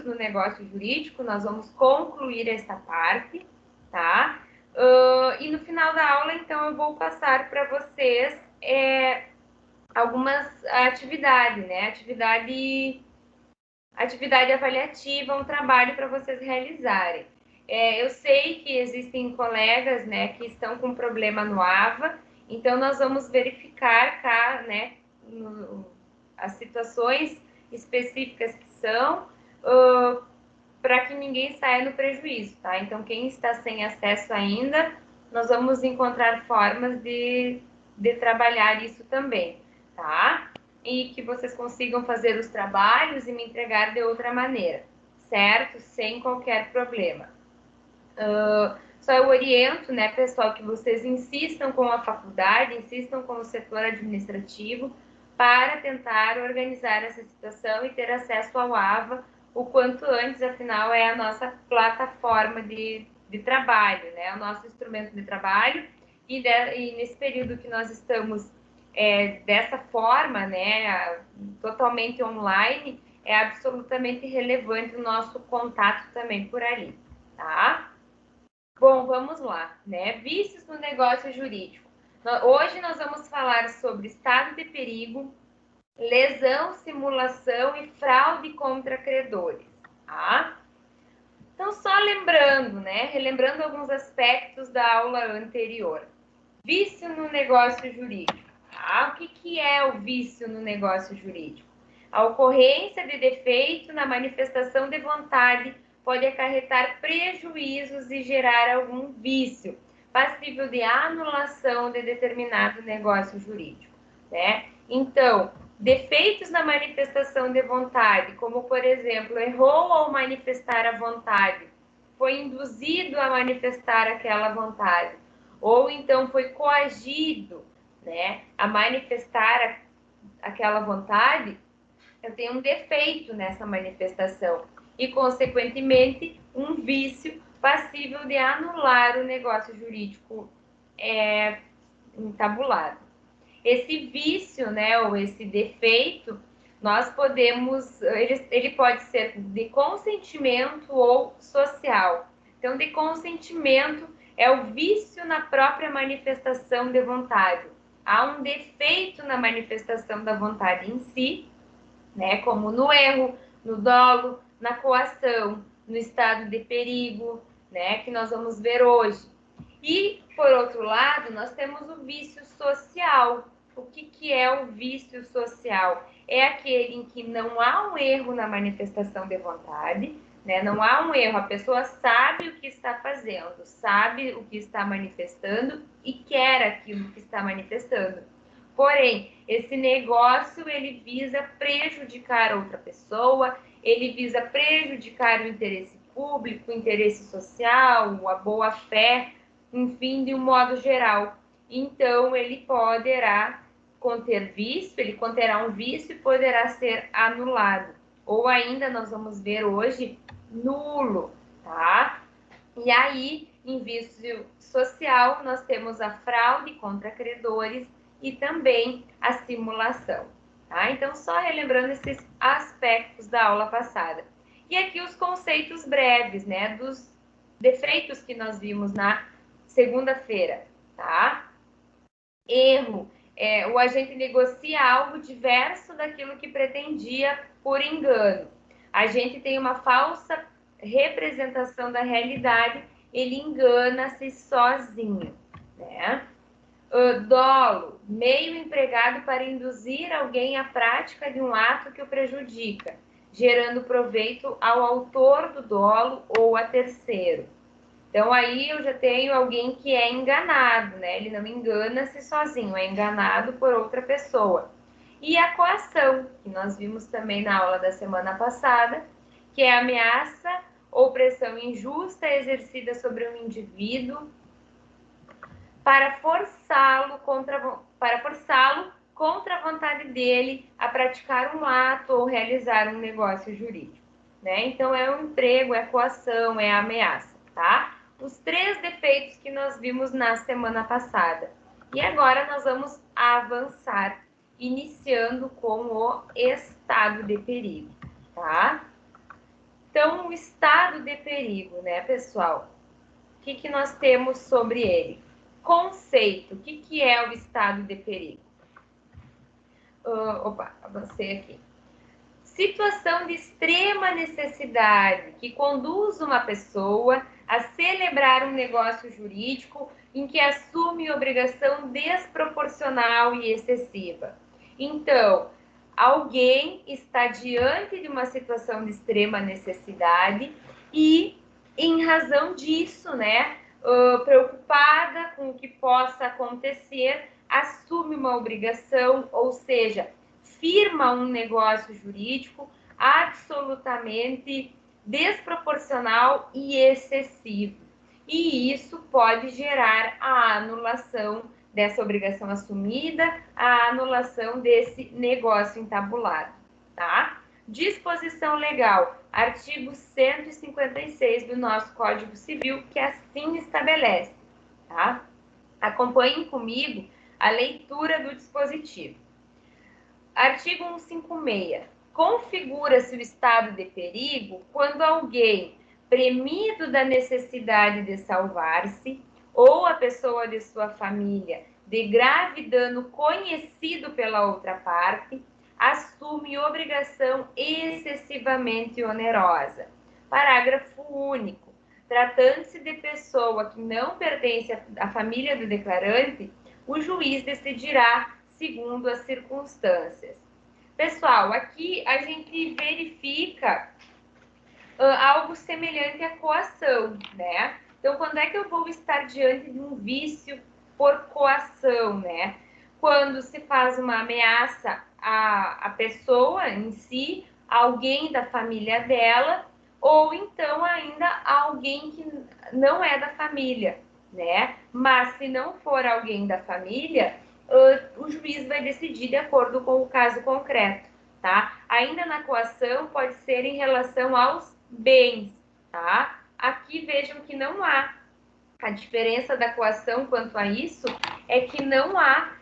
no negócio jurídico, nós vamos concluir essa parte, tá? E no final da aula, então, eu vou passar para vocês algumas atividades, né? Atividade avaliativa, um trabalho para vocês realizarem. Eu sei que existem colegas, né, que estão com problema no AVA, então nós vamos verificar, né, as situações específicas que são, para que ninguém saia no prejuízo, tá? Então, quem está sem acesso ainda, nós vamos encontrar formas de trabalhar isso também, tá? E que vocês consigam fazer os trabalhos e me entregar de outra maneira, certo? Sem qualquer problema. Só eu oriento, né, pessoal, que vocês insistam com a faculdade, insistam com o setor administrativo para tentar organizar essa situação e ter acesso ao AVA o quanto antes, afinal, é a nossa plataforma de trabalho, né, o nosso instrumento de trabalho, e nesse período que nós estamos dessa forma, né, totalmente online, é absolutamente relevante o nosso contato também por ali, tá? Bom, vamos lá, né? Vícios no negócio jurídico. Hoje nós vamos falar sobre estado de perigo, lesão, simulação e fraude contra credores, tá? Então, só lembrando, né? Relembrando alguns aspectos da aula anterior. Vício no negócio jurídico, tá? O que é o vício no negócio jurídico? A ocorrência de defeito na manifestação de vontade pode acarretar prejuízos e gerar algum vício, passível de anulação de determinado negócio jurídico, né? Então, defeitos na manifestação de vontade, como, por exemplo, errou ao manifestar a vontade, foi induzido a manifestar aquela vontade, ou então foi coagido, né, a manifestar aquela vontade, eu tenho um defeito nessa manifestação e, consequentemente, um vício passível de anular o negócio jurídico entabulado. Esse vício, né, ou esse defeito, nós podemos, ele pode ser de consentimento ou social. Então, de consentimento é o vício na própria manifestação de vontade. Há um defeito na manifestação da vontade em si, né, como no erro, no dolo, na coação, no estado de perigo, né, que nós vamos ver hoje. E, por outro lado, nós temos o vício social. O que é o vício social? É aquele em que não há um erro na manifestação de vontade, né? Não há um erro, a pessoa sabe o que está fazendo, sabe o que está manifestando e quer aquilo que está manifestando. Porém, esse negócio, ele visa prejudicar outra pessoa, ele visa prejudicar o interesse público, o interesse social, a boa-fé, enfim, de um modo geral. Então, ele poderá conter vício, ele conterá um vício e poderá ser anulado. Ou ainda, nós vamos ver hoje, nulo, tá? E aí, em vício social, nós temos a fraude contra credores e também a simulação, tá? Então, só relembrando esses aspectos da aula passada. E aqui os conceitos breves, né, dos defeitos que nós vimos na segunda-feira, tá? Erro. O agente negocia algo diverso daquilo que pretendia por engano. A gente tem uma falsa representação da realidade, ele engana-se sozinho, né? Dolo, meio empregado para induzir alguém à prática de um ato que o prejudica, gerando proveito ao autor do dolo ou a terceiro. Então, aí eu já tenho alguém que é enganado, né? Ele não engana-se sozinho, é enganado por outra pessoa. E a coação, que nós vimos também na aula da semana passada, que é a ameaça ou pressão injusta exercida sobre um indivíduo para forçá-lo contra a vontade dele a praticar um ato ou realizar um negócio jurídico, né? Então, é o emprego, é a coação, é a ameaça, tá? Os 3 defeitos que nós vimos na semana passada. E agora nós vamos avançar, iniciando com o estado de perigo, tá? Então, o estado de perigo, né, pessoal? O que nós temos sobre ele? Conceito. O que é o estado de perigo? Opa, avancei aqui. Situação de extrema necessidade que conduz uma pessoa a celebrar um negócio jurídico em que assume obrigação desproporcional e excessiva. Então, alguém está diante de uma situação de extrema necessidade e, em razão disso, né, preocupada com o que possa acontecer, assume uma obrigação, ou seja, firma um negócio jurídico absolutamente desproporcional e excessivo. E isso pode gerar a anulação dessa obrigação assumida, a anulação desse negócio entabulado, tá? Disposição legal, artigo 156 do nosso Código Civil, que assim estabelece, tá? Acompanhem comigo a leitura do dispositivo. Artigo 156. Configura-se o estado de perigo quando alguém, premido da necessidade de salvar-se, ou a pessoa de sua família, de grave dano conhecido pela outra parte, assume obrigação excessivamente onerosa. Parágrafo único. Tratando-se de pessoa que não pertence à família do declarante, o juiz decidirá segundo as circunstâncias. Pessoal, aqui a gente verifica algo semelhante à coação, né? Então, quando é que eu vou estar diante de um vício por coação, né? Quando se faz uma ameaça à pessoa em si, alguém da família dela, ou então ainda alguém que não é da família, né? Mas se não for alguém da família, o juiz vai decidir de acordo com o caso concreto, tá? Ainda na coação pode ser em relação aos bens, tá? Aqui vejam que não há. A diferença da coação quanto a isso é que não há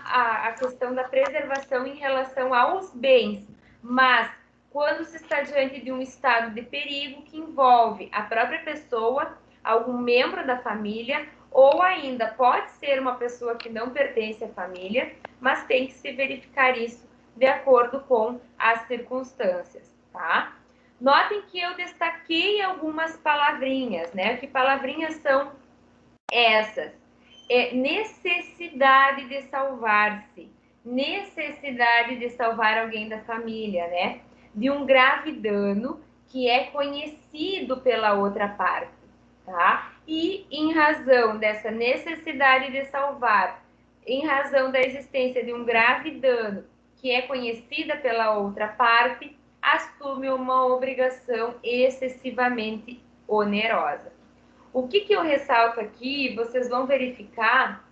a questão da preservação em relação aos bens, mas quando se está diante de um estado de perigo que envolve a própria pessoa, algum membro da família, ou ainda pode ser uma pessoa que não pertence à família, mas tem que se verificar isso de acordo com as circunstâncias, tá? Notem que eu destaquei algumas palavrinhas, né? Que palavrinhas são essas? Necessidade de salvar-se, necessidade de salvar alguém da família, né? De um grave dano que é conhecido pela outra parte, tá? E em razão dessa necessidade de salvar, em razão da existência de um grave dano que é conhecida pela outra parte, assume uma obrigação excessivamente onerosa. O que eu ressalto aqui, vocês vão verificar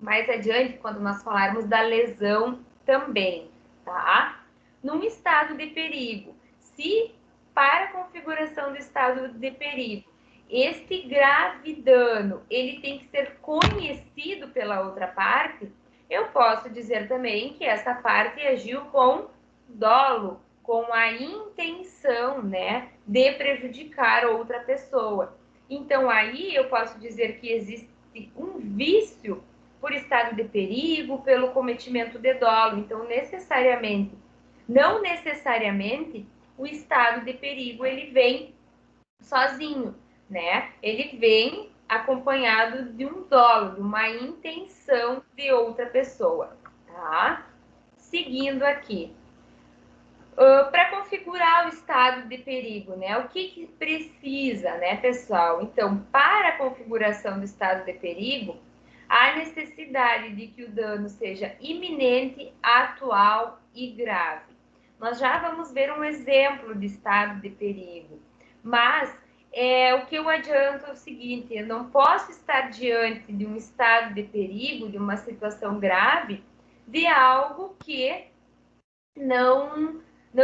mais adiante, quando nós falarmos da lesão também, tá? Num estado de perigo, se para a configuração do estado de perigo, este grave dano, ele tem que ser conhecido pela outra parte, eu posso dizer também que essa parte agiu com dolo, com a intenção, né, de prejudicar outra pessoa. Então, aí eu posso dizer que existe um vício por estado de perigo, pelo cometimento de dolo. Então, não necessariamente, o estado de perigo ele vem sozinho, né? Ele vem acompanhado de um dolo, de uma intenção de outra pessoa, tá? Seguindo aqui. Para configurar o estado de perigo, né? O que precisa, né, pessoal? Então, para a configuração do estado de perigo, há necessidade de que o dano seja iminente, atual e grave. Nós já vamos ver um exemplo de estado de perigo, mas o que eu adianto é o seguinte: eu não posso estar diante de um estado de perigo, de uma situação grave, de algo que não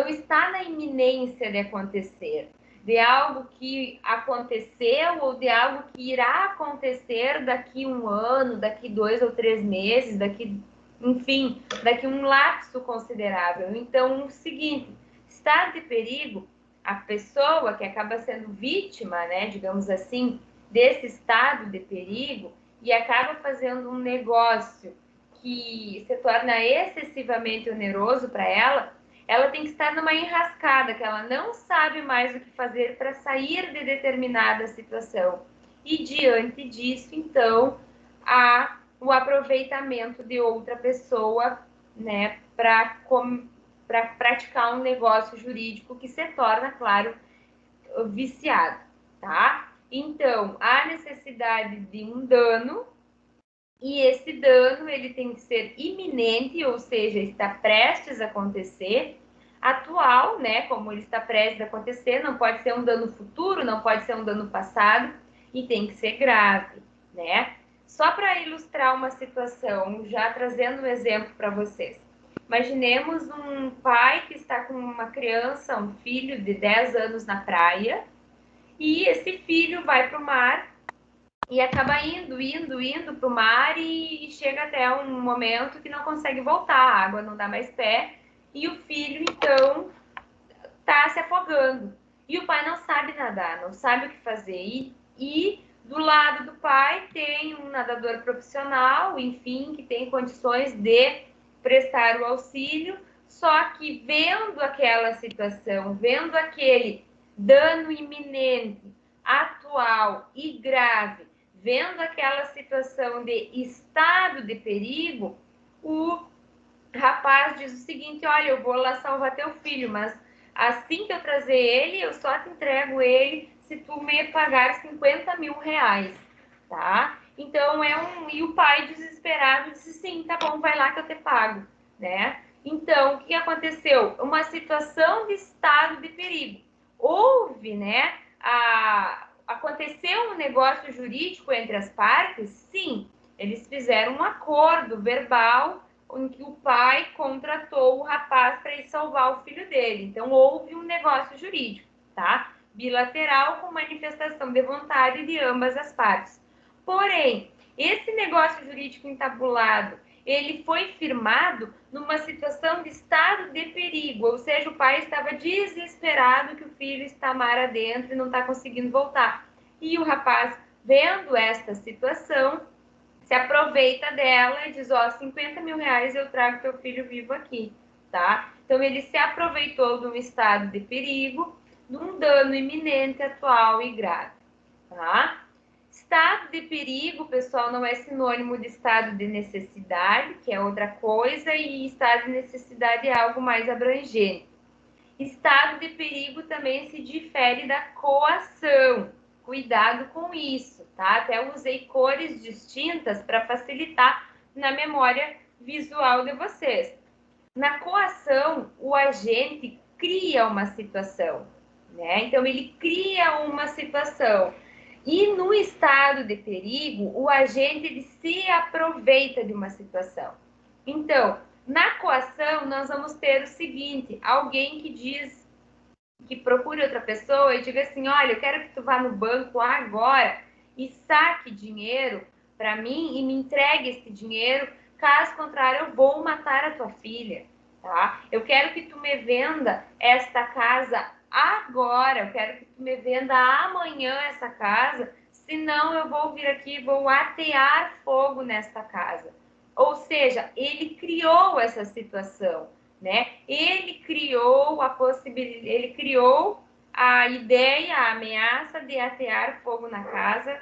está na iminência de acontecer, de algo que aconteceu ou de algo que irá acontecer daqui 1 ano, daqui 2 ou 3 meses, daqui um lapso considerável. Então, o seguinte, estado de perigo, a pessoa que acaba sendo vítima, né, digamos assim, desse estado de perigo e acaba fazendo um negócio que se torna excessivamente oneroso para ela, ela tem que estar numa enrascada, que ela não sabe mais o que fazer para sair de determinada situação. E diante disso, então, há o aproveitamento de outra pessoa, né, para praticar um negócio jurídico que se torna, claro, viciado, tá? Então, há necessidade de um dano e esse dano ele tem que ser iminente, ou seja, está prestes a acontecer, atual, né? Como ele está prestes a acontecer, não pode ser um dano futuro, não pode ser um dano passado e tem que ser grave, né? Só para ilustrar uma situação, já trazendo um exemplo para vocês. Imaginemos um pai que está com uma criança, um filho de 10 anos na praia, e esse filho vai para o mar e acaba indo para o mar e chega até um momento que não consegue voltar, a água não dá mais pé, e o filho, então, está se afogando. E o pai não sabe nadar, não sabe o que fazer. E do lado do pai tem um nadador profissional, enfim, que tem condições de prestar o auxílio, só que vendo aquela situação, vendo aquele dano iminente, atual e grave, vendo aquela situação de estado de perigo, o rapaz diz o seguinte: olha, eu vou lá salvar teu filho, mas assim que eu trazer ele, eu só te entrego ele se tu me pagar 50 mil reais, tá? Então e o pai desesperado disse: sim, tá bom, vai lá que eu te pago, né? Então, o que aconteceu? Uma situação de estado de perigo. Houve, né? Aconteceu um negócio jurídico entre as partes? Sim, eles fizeram um acordo verbal em que o pai contratou o rapaz para ir salvar o filho dele. Então, houve um negócio jurídico, tá? Bilateral com manifestação de vontade de ambas as partes. Porém, esse negócio jurídico entabulado, ele foi firmado numa situação de estado de perigo, ou seja, o pai estava desesperado que o filho está mar adentro e não está conseguindo voltar. E o rapaz, vendo esta situação, se aproveita dela e diz: ó, 50 mil reais eu trago teu filho vivo aqui, tá? Então ele se aproveitou de um estado de perigo, de um dano iminente, atual e grave, tá? Estado de perigo, pessoal, não é sinônimo de estado de necessidade, que é outra coisa, e estado de necessidade é algo mais abrangente. Estado de perigo também se difere da coação. Cuidado com isso, tá? Até usei cores distintas para facilitar na memória visual de vocês. Na coação, o agente cria uma situação, né? Então, ele cria uma situação. E no estado de perigo, o agente ele se aproveita de uma situação. Então, na coação, nós vamos ter o seguinte: alguém que diz, que procure outra pessoa e diga assim: olha, eu quero que tu vá no banco agora e saque dinheiro para mim e me entregue esse dinheiro, caso contrário eu vou matar a tua filha, tá? Eu quero que tu me venda esta casa agora, eu quero que tu me venda amanhã essa casa, senão eu vou vir aqui e vou atear fogo nesta casa. Ou seja, ele criou essa situação, né? Ele criou a possibilidade, ele criou a ideia, a ameaça de atear fogo na casa,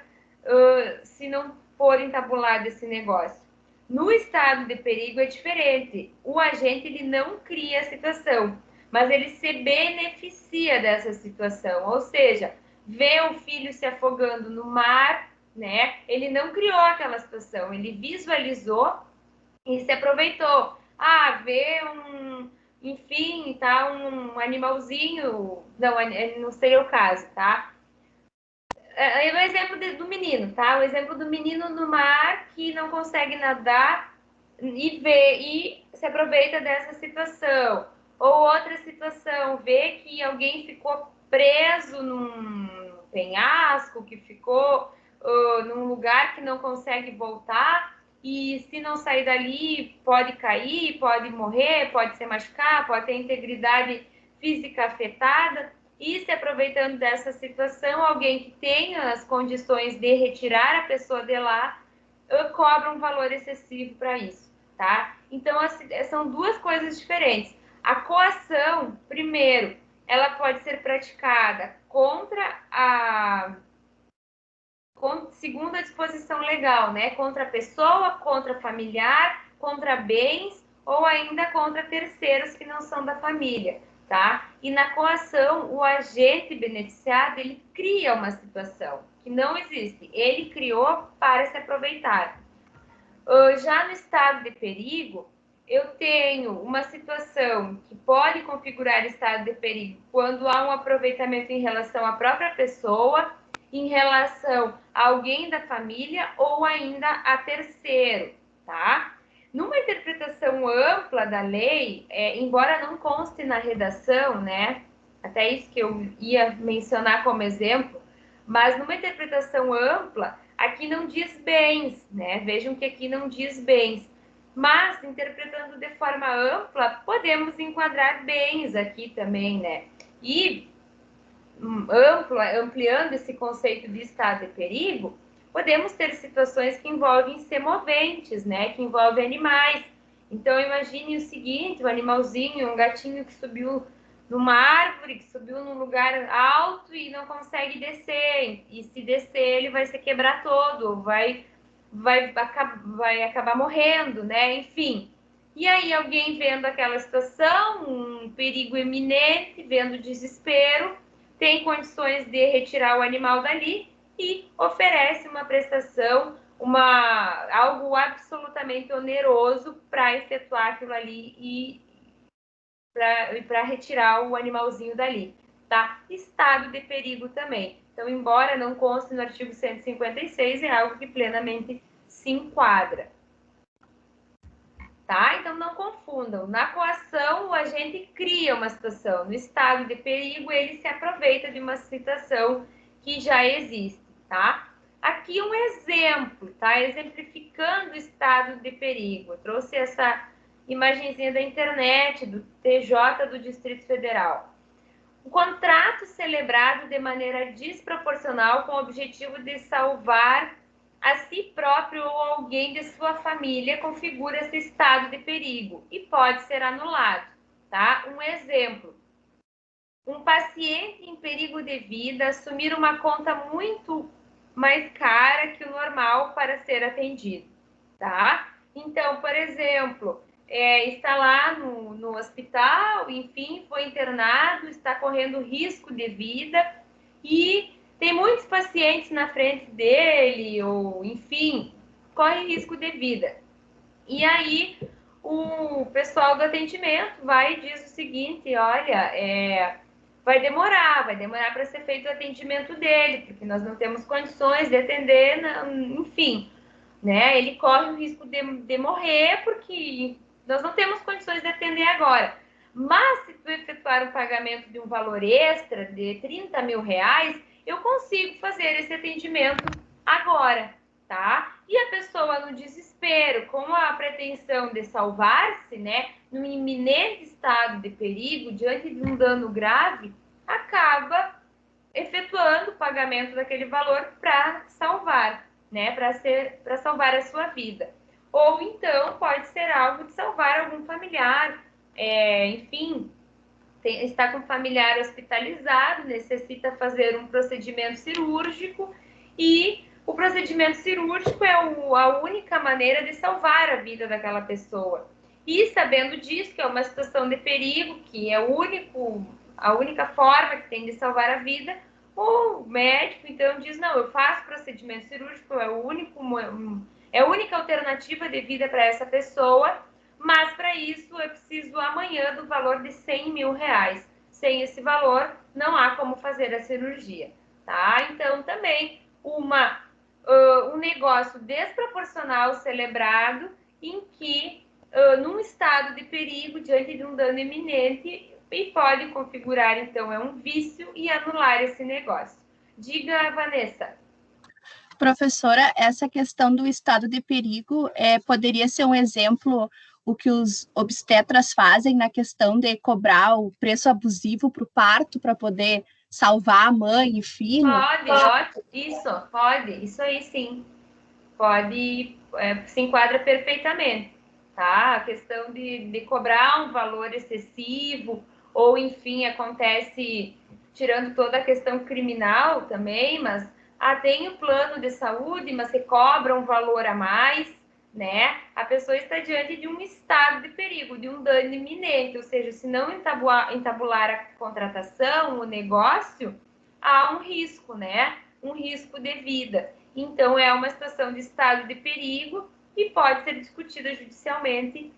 se não for entabulado esse negócio. No estado de perigo é diferente. O agente ele não cria a situação, mas ele se beneficia dessa situação. Ou seja, vê o filho se afogando no mar, né? Ele não criou aquela situação, ele visualizou e se aproveitou. Ah, vê enfim, tá, um animalzinho, não seria o caso, tá? É o exemplo do menino, tá? O exemplo do menino no mar que não consegue nadar e vê e se aproveita dessa situação. Ou outra situação, vê que alguém ficou preso num penhasco, que ficou num lugar que não consegue voltar e se não sair dali pode cair, pode morrer, pode se machucar, pode ter integridade física afetada e, se aproveitando dessa situação, alguém que tenha as condições de retirar a pessoa de lá cobra um valor excessivo para isso, tá? Então, assim, são duas coisas diferentes. A coação, primeiro, ela pode ser praticada contra segundo a disposição legal, né? Contra a pessoa, contra familiar, contra bens ou ainda contra terceiros que não são da família, tá? E na coação, o agente beneficiado, ele cria uma situação que não existe. Ele criou para se aproveitar. Já no estado de perigo, eu tenho uma situação que pode configurar estado de perigo quando há um aproveitamento em relação à própria pessoa, em relação a alguém da família ou ainda a terceiro, tá? Numa interpretação ampla da lei, embora não conste na redação, né? Até isso que eu ia mencionar como exemplo, mas numa interpretação ampla, aqui não diz bens, né? Vejam que aqui não diz bens. Mas, interpretando de forma ampla, podemos enquadrar bens aqui também, né? E, ampliando esse conceito de estado de perigo, podemos ter situações que envolvem semoventes, né? Que envolvem animais. Então, imagine o seguinte, um animalzinho, um gatinho que subiu numa árvore, que subiu num lugar alto e não consegue descer. E se descer, ele vai se quebrar todo, vai acabar morrendo, né? Enfim. E aí, alguém vendo aquela situação, um perigo iminente, vendo o desespero, tem condições de retirar o animal dali e oferece uma prestação, algo absolutamente oneroso para efetuar aquilo ali e para retirar o animalzinho dali, tá? Estado de perigo também. Então, embora não conste no artigo 156, é algo que plenamente se enquadra. Tá? Então, não confundam. Na coação, o agente cria uma situação. No estado de perigo, ele se aproveita de uma situação que já existe, tá? Aqui um exemplo, tá? Exemplificando o estado de perigo. Eu trouxe essa imagenzinha da internet, do TJ do Distrito Federal. O contrato celebrado de maneira desproporcional com o objetivo de salvar a si próprio ou alguém de sua família configura esse estado de perigo e pode ser anulado, tá? Um exemplo: um paciente em perigo de vida assumir uma conta muito mais cara que o normal para ser atendido, tá? Então, por exemplo, está lá no hospital, enfim, foi internado, está correndo risco de vida e tem muitos pacientes na frente dele, ou enfim, corre risco de vida. E aí o pessoal do atendimento vai e diz o seguinte: olha, vai demorar para ser feito o atendimento dele, porque nós não temos condições de atender, enfim, né? Ele corre o risco de morrer, porque nós não temos condições de atender agora. Mas se tu efetuar o pagamento de um valor extra de 30 mil reais, eu consigo fazer esse atendimento agora, tá? E a pessoa no desespero, com a pretensão de salvar-se, né, num iminente estado de perigo, diante de um dano grave, acaba efetuando o pagamento daquele valor para salvar, né, para salvar a sua vida. Ou então pode ser algo de salvar algum familiar, enfim, está com um familiar hospitalizado, necessita fazer um procedimento cirúrgico e o procedimento cirúrgico é a única maneira de salvar a vida daquela pessoa. E sabendo disso, que é uma situação de perigo, que é a única forma que tem de salvar a vida, o médico então diz: não, eu faço procedimento cirúrgico, é a única alternativa de vida para essa pessoa, mas para isso eu preciso amanhã do valor de 100 mil reais. Sem esse valor, não há como fazer a cirurgia, tá? Então, também um negócio desproporcional celebrado em que, num estado de perigo, diante de um dano iminente, e pode configurar, então, um vício e anular esse negócio. Diga, Vanessa. Professora, essa questão do estado de perigo poderia ser um exemplo o que os obstetras fazem na questão de cobrar o preço abusivo para o parto para poder salvar a mãe e filho? Pode, ótimo, isso aí sim. Pode, se enquadra perfeitamente, tá? A questão de cobrar um valor excessivo, ou enfim, acontece tirando toda a questão criminal também, mas tem o plano de saúde, mas você cobra um valor a mais, né? A pessoa está diante de um estado de perigo, de um dano iminente, ou seja, se não entabular a contratação, o negócio, há um risco, né? Um risco de vida. Então, é uma situação de estado de perigo e pode ser discutida judicialmente,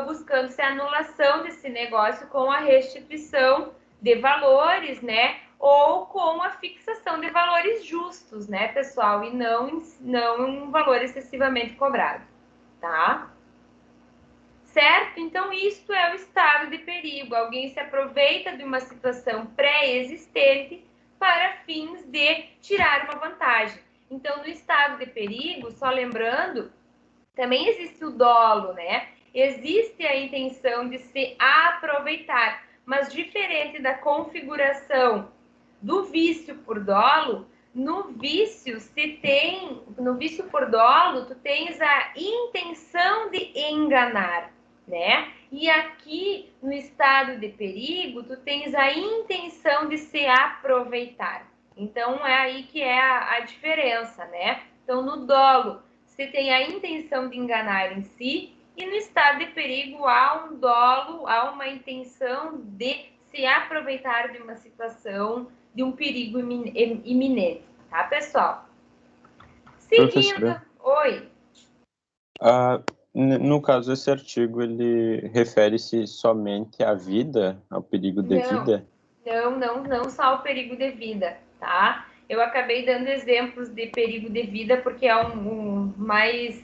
buscando-se a anulação desse negócio com a restituição de valores, né? Ou com a fixação de valores justos, né, pessoal? E não um valor excessivamente cobrado, tá? Certo? Então, isto é o estado de perigo. Alguém se aproveita de uma situação pré-existente para fins de tirar uma vantagem. Então, no estado de perigo, só lembrando, também existe o dolo, né? Existe a intenção de se aproveitar, mas diferente da configuração do vício por dolo, no vício por dolo, tu tens a intenção de enganar, né? E aqui no estado de perigo, tu tens a intenção de se aproveitar. Então é aí que é a diferença, né? Então no dolo, você tem a intenção de enganar em si, e no estado de perigo há um dolo, há uma intenção de se aproveitar de uma situação, de um perigo iminente, tá, pessoal? Seguindo. Professora, Oi. no caso, esse artigo, ele refere-se somente à vida, ao perigo de vida? Não só o perigo de vida, tá? Eu acabei dando exemplos de perigo de vida porque é um mais...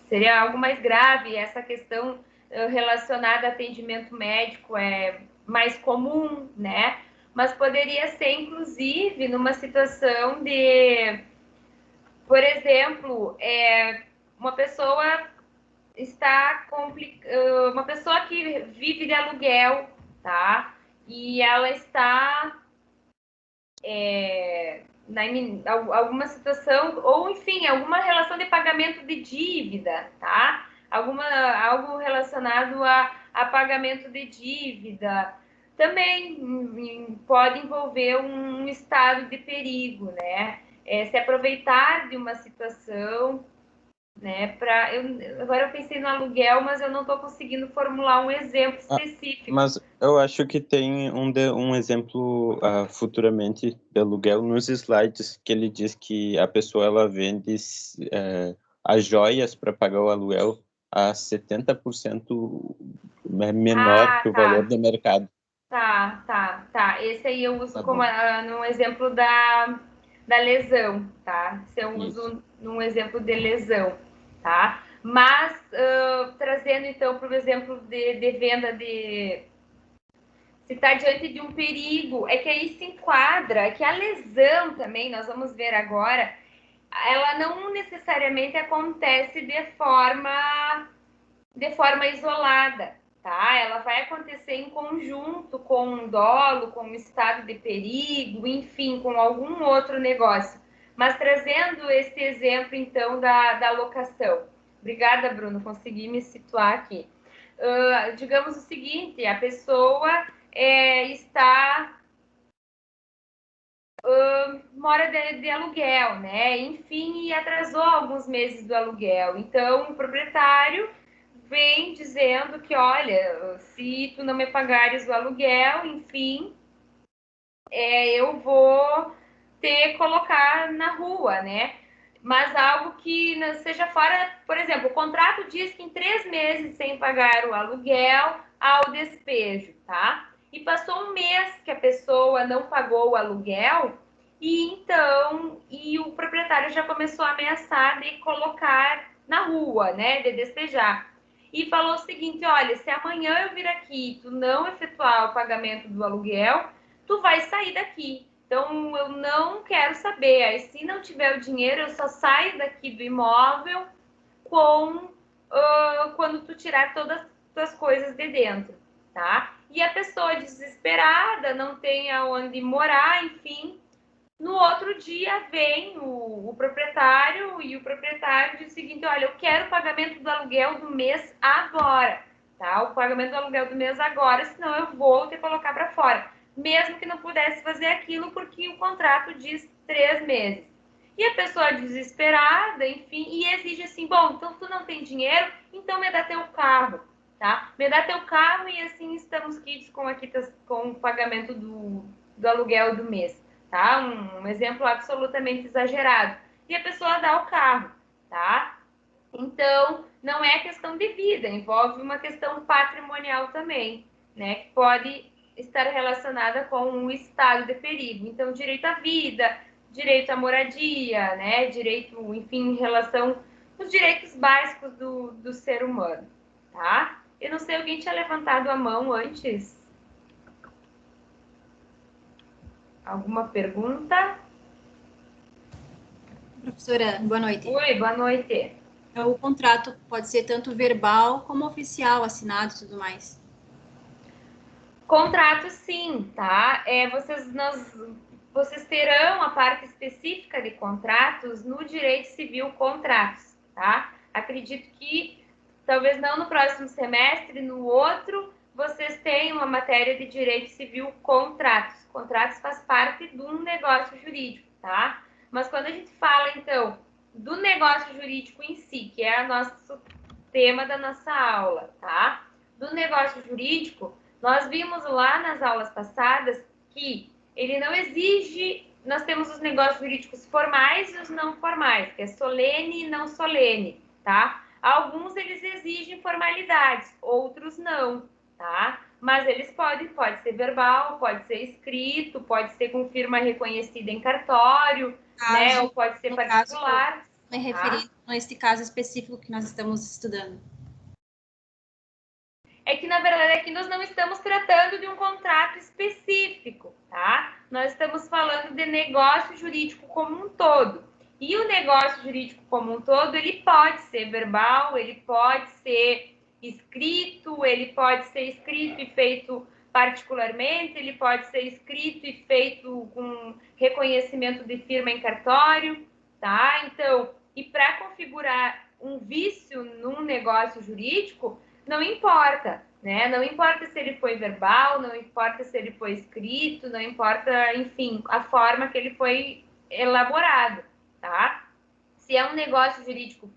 seria algo mais grave. Essa questão relacionada a atendimento médico é mais comum, né? Mas poderia ser, inclusive, numa situação de, por exemplo, uma pessoa uma pessoa que vive de aluguel, tá? E ela está alguma situação, ou enfim, alguma relação de pagamento de dívida, tá? Algo relacionado a pagamento de dívida. Também pode envolver um estado de perigo, né? Se aproveitar de uma situação, né? Agora eu pensei no aluguel, mas eu não estou conseguindo formular um exemplo específico. Mas eu acho que tem um exemplo futuramente de aluguel nos slides, que ele diz que a pessoa ela vende as joias para pagar o aluguel a 70% menor que o valor do mercado. Tá. Esse aí eu uso como no exemplo da lesão, tá? Se eu uso num exemplo de lesão, tá? Mas, trazendo então para o exemplo de venda de... Se está diante de um perigo, é que aí se enquadra, que a lesão também, nós vamos ver agora, ela não necessariamente acontece de forma isolada, tá? Ela vai acontecer em conjunto com um dolo, com um estado de perigo, enfim, com algum outro negócio. Mas trazendo esse exemplo, então, da locação. Obrigada, Bruno, consegui me situar aqui. Digamos o seguinte, a pessoa mora de aluguel, né? Enfim, e atrasou alguns meses do aluguel. Então, o proprietário vem dizendo que, olha, se tu não me pagares o aluguel, enfim, eu vou colocar na rua, né? Mas algo que não seja fora, por exemplo, o contrato diz que em 3 meses sem pagar o aluguel, há o despejo, tá? E passou um mês que a pessoa não pagou o aluguel, e o proprietário já começou a ameaçar de colocar na rua, né? De despejar. E falou o seguinte: olha, se amanhã eu vir aqui e tu não efetuar o pagamento do aluguel, tu vai sair daqui. Então, eu não quero saber. Aí, se não tiver o dinheiro, eu só saio daqui do imóvel com quando tu tirar todas as tuas coisas de dentro, tá? E a pessoa desesperada, não tem aonde morar, enfim, no outro dia vem o proprietário e o proprietário diz o seguinte, olha, eu quero o pagamento do aluguel do mês agora, tá? O pagamento do aluguel do mês agora, senão eu vou ter que colocar para fora. Mesmo que não pudesse fazer aquilo porque o contrato diz 3 meses. E a pessoa desesperada, enfim, e exige assim, bom, então tu não tem dinheiro, então me dá teu carro, tá? Me dá teu carro e assim estamos quites com o pagamento do aluguel do mês, tá? Um exemplo absolutamente exagerado. E a pessoa dá o carro, tá? Então, não é questão de vida, envolve uma questão patrimonial também, né? Que pode estar relacionada com um estado de perigo. Então, direito à vida, direito à moradia, né? Direito, enfim, em relação aos direitos básicos do ser humano, tá? Eu não sei, alguém tinha levantado a mão antes? Alguma pergunta? Professora, boa noite. Oi, boa noite. O contrato pode ser tanto verbal como oficial, assinado e tudo mais. Contrato, sim, tá? Vocês terão a parte específica de contratos no direito civil contratos, tá? Acredito que talvez não no próximo semestre, no outro, vocês tenham uma matéria de direito civil contratos. Contratos faz parte de um negócio jurídico, tá? Mas quando a gente fala, então, do negócio jurídico em si, que é o nosso tema da nossa aula, tá? Do negócio jurídico, nós vimos lá nas aulas passadas que ele não exige. Nós temos os negócios jurídicos formais e os não formais, que é solene e não solene, tá? Alguns eles exigem formalidades, outros não, tá? Mas eles pode ser verbal, pode ser escrito, pode ser com firma reconhecida em cartório, né? Ou pode ser particular. Caso, me referindo a este caso específico que nós estamos estudando. É que, na verdade, aqui nós não estamos tratando de um contrato específico, tá? Nós estamos falando de negócio jurídico como um todo. E o negócio jurídico como um todo, ele pode ser verbal, ele pode ser escrito e feito particularmente, ele pode ser escrito e feito com reconhecimento de firma em cartório, tá? Então, e para configurar um vício num negócio jurídico, não importa, né? Não importa se ele foi verbal, não importa se ele foi escrito, não importa, enfim, a forma que ele foi elaborado, tá? Se é um negócio jurídico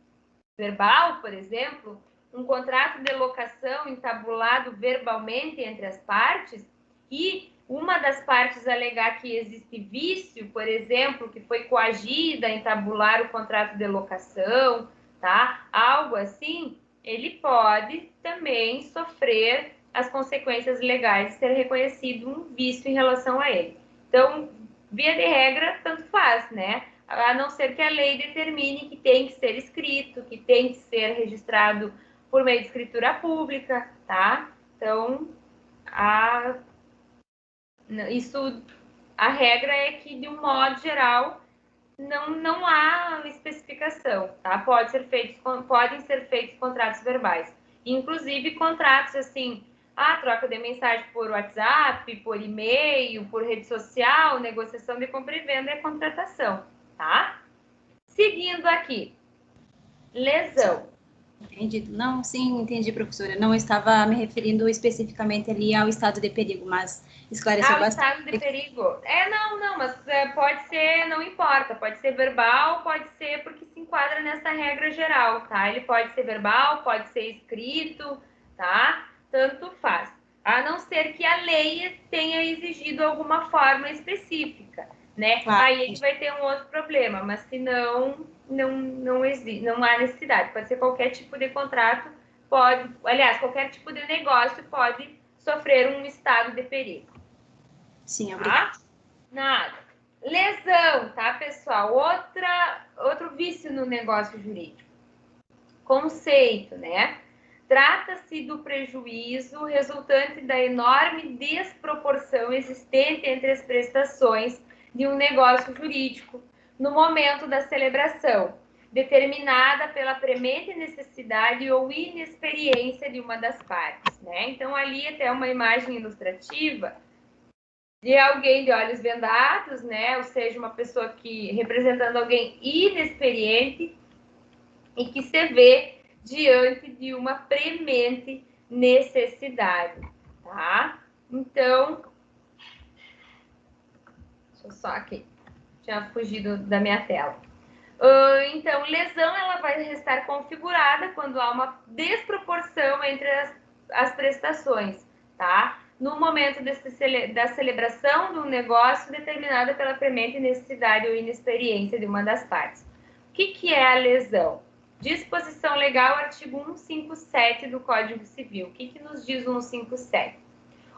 verbal, por exemplo, um contrato de locação entabulado verbalmente entre as partes e uma das partes alegar que existe vício, por exemplo, que foi coagida a entabular o contrato de locação, tá? Algo assim, ele pode também sofrer as consequências legais de ser reconhecido um vício em relação a ele. Então, via de regra, tanto faz, né? A não ser que a lei determine que tem que ser escrito, que tem que ser registrado por meio de escritura pública, tá? Então, a regra é que, de um modo geral, não há especificação, tá? Podem ser feitos contratos verbais. Inclusive, contratos assim, troca de mensagem por WhatsApp, por e-mail, por rede social, negociação de compra e venda é contratação, tá? Seguindo aqui, lesão. Entendido. Não, sim, entendi, professora. Não estava me referindo especificamente ali ao estado de perigo, mas esclareceu bastante. Estado de perigo. Mas pode ser, não importa, pode ser verbal, pode ser porque se enquadra nessa regra geral, tá? Ele pode ser verbal, pode ser escrito, tá? Tanto faz. A não ser que a lei tenha exigido alguma forma específica, né? Claro. Aí ele vai ter um outro problema, mas se não existe, não há necessidade. Pode ser qualquer tipo de contrato, qualquer tipo de negócio pode sofrer um estado de perigo. Sim, obrigada. Tá? Nada. Lesão, tá, pessoal? Outro vício no negócio jurídico. Conceito, né? Trata-se do prejuízo resultante da enorme desproporção existente entre as prestações de um negócio jurídico no momento da celebração, determinada pela premente necessidade ou inexperiência de uma das partes, né? Então, ali até uma imagem ilustrativa de alguém de olhos vendados, né? Ou seja, uma pessoa que representando alguém inexperiente e que se vê diante de uma premente necessidade, tá? Então, deixa eu só aqui, tinha fugido da minha tela. Então, lesão ela vai estar configurada quando há uma desproporção entre as prestações, tá? No momento da celebração de um negócio determinada pela premente necessidade ou inexperiência de uma das partes. O que é a lesão? Disposição legal, artigo 157 do Código Civil. O que nos diz o 157?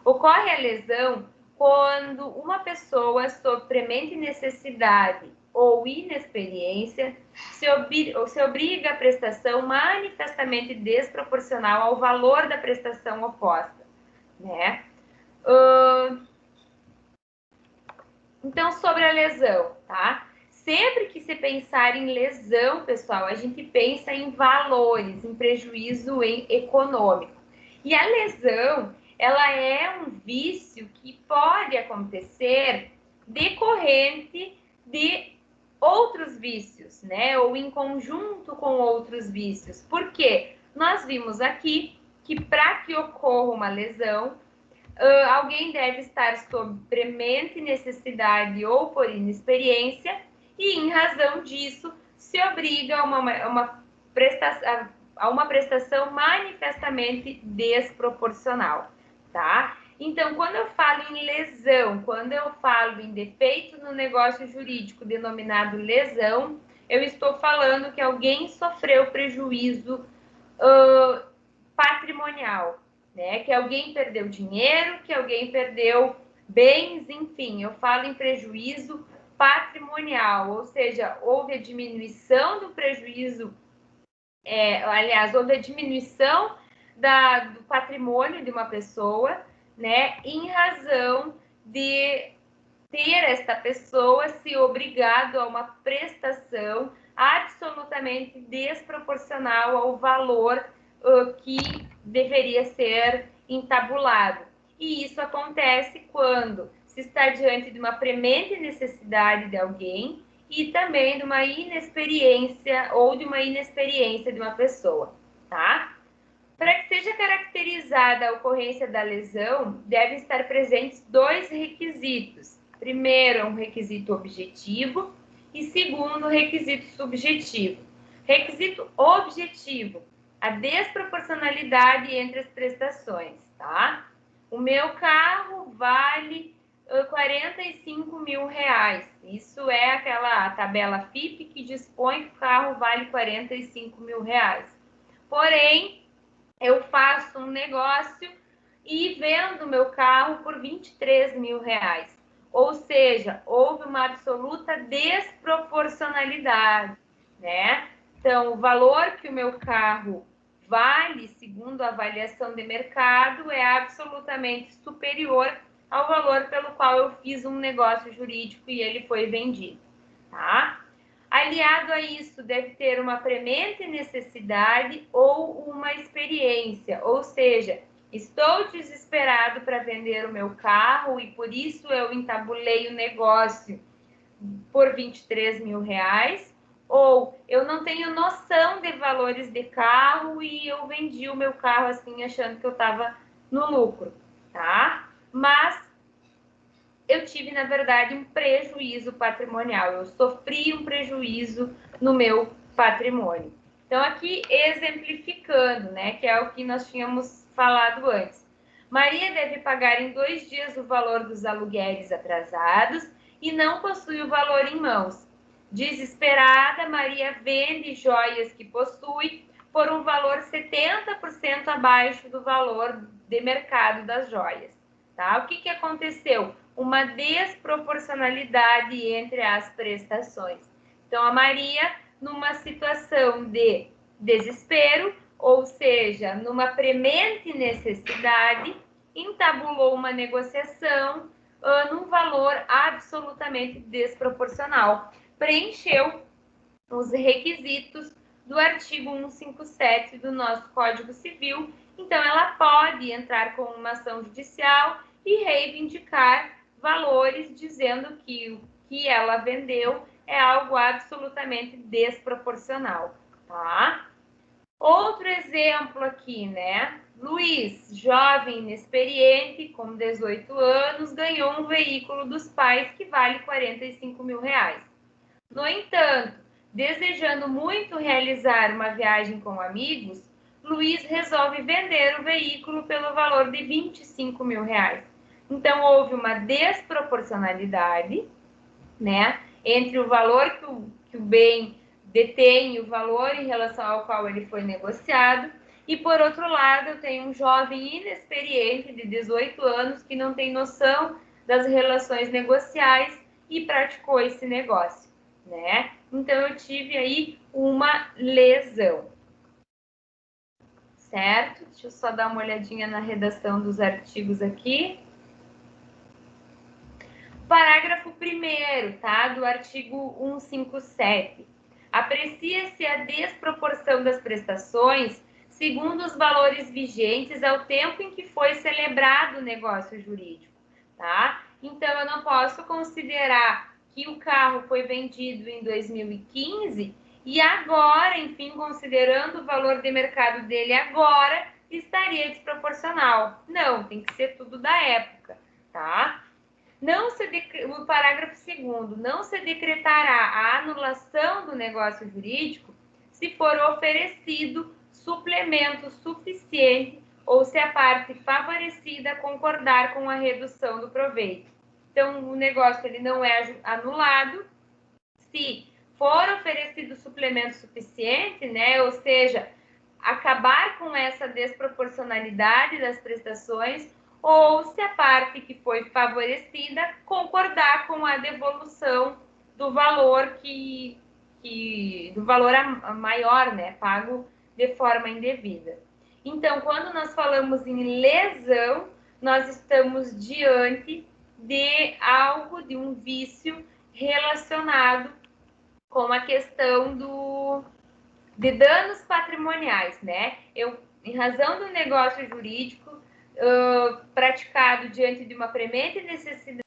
Ocorre a lesão quando uma pessoa, sob premente necessidade ou inexperiência, se obriga à prestação manifestamente desproporcional ao valor da prestação oposta, né? Então, sobre a lesão, tá? Sempre que se pensar em lesão, pessoal, a gente pensa em valores, em prejuízo econômico. E a lesão, ela é um vício que pode acontecer decorrente de outros vícios, né? Ou em conjunto com outros vícios. Por quê? Nós vimos aqui que para que ocorra uma lesão, alguém deve estar sob premente necessidade ou por inexperiência e, em razão disso, se obriga a uma prestação manifestamente desproporcional, tá? Então, quando eu falo em lesão, quando eu falo em defeito no negócio jurídico denominado lesão, eu estou falando que alguém sofreu prejuízo patrimonial, né? Que alguém perdeu dinheiro, que alguém perdeu bens, enfim, eu falo em prejuízo patrimonial, ou seja, houve a diminuição do prejuízo, houve a diminuição do patrimônio de uma pessoa, né? Em razão de ter esta pessoa se obrigado a uma prestação absolutamente desproporcional ao valor que deveria ser entabulado. E isso acontece quando se está diante de uma premente necessidade de alguém e também de uma inexperiência ou de uma inexperiência de uma pessoa, tá? Para que seja caracterizada a ocorrência da lesão, devem estar presentes dois requisitos. Primeiro, um requisito objetivo e segundo, requisito subjetivo. Requisito objetivo, a desproporcionalidade entre as prestações, tá? O meu carro vale R$45.000. Isso é aquela tabela FIPE que dispõe que o carro vale R$45.000. Porém, eu faço um negócio e vendo meu carro por R$23.000. Ou seja, houve uma absoluta desproporcionalidade, né? Então, o valor que o meu carro vale, segundo a avaliação de mercado, é absolutamente superior ao valor pelo qual eu fiz um negócio jurídico e ele foi vendido, tá? Aliado a isso, deve ter uma premente necessidade ou uma experiência, ou seja, estou desesperado para vender o meu carro e por isso eu entabulei o negócio por R$23.000, ou eu não tenho noção de valores de carro e eu vendi o meu carro assim achando que eu estava no lucro, tá? Mas eu tive, na verdade, um prejuízo patrimonial. Eu sofri um prejuízo no meu patrimônio. Então, aqui exemplificando, né, que é o que nós tínhamos falado antes. Maria deve pagar em 2 dias o valor dos aluguéis atrasados e não possui o valor em mãos. Desesperada, Maria vende joias que possui por um valor 70% abaixo do valor de mercado das joias. Tá? O que aconteceu? Uma desproporcionalidade entre as prestações. Então, a Maria, numa situação de desespero, ou seja, numa premente necessidade, entabulou uma negociação num valor absolutamente desproporcional. Preencheu os requisitos do artigo 157 do nosso Código Civil. Então, ela pode entrar com uma ação judicial e reivindicar valores, dizendo que o que ela vendeu é algo absolutamente desproporcional, tá? Outro exemplo aqui, né? Luiz, jovem inexperiente, com 18 anos, ganhou um veículo dos pais que vale R$45 mil. No entanto, desejando muito realizar uma viagem com amigos, Luiz resolve vender o veículo pelo valor de R$25 mil. Então, houve uma desproporcionalidade, né, entre o valor que o bem detém e o valor em relação ao qual ele foi negociado. E, por outro lado, eu tenho um jovem inexperiente de 18 anos que não tem noção das relações negociais e praticou esse negócio, né? Então, eu tive aí uma lesão. Certo? Deixa eu só dar uma olhadinha na redação dos artigos aqui. Parágrafo 1º, tá? Do artigo 157. Aprecia-se a desproporção das prestações segundo os valores vigentes ao tempo em que foi celebrado o negócio jurídico, tá? Então, eu não posso considerar que o carro foi vendido em 2015 e agora, enfim, considerando o valor de mercado dele agora, estaria desproporcional. Não, tem que ser tudo da época, tá? O parágrafo 2º, não se decretará a anulação do negócio jurídico se for oferecido suplemento suficiente ou se a parte favorecida concordar com a redução do proveito. Então, o negócio ele não é anulado se for oferecido suplemento suficiente, né? Ou seja, acabar com essa desproporcionalidade das prestações, ou se a parte que foi favorecida concordar com a devolução do valor do valor maior, né, pago de forma indevida. Então, quando nós falamos em lesão, nós estamos diante de algo, de um vício relacionado com a questão de danos patrimoniais, né? Em razão do negócio jurídico praticado diante de uma premente necessidade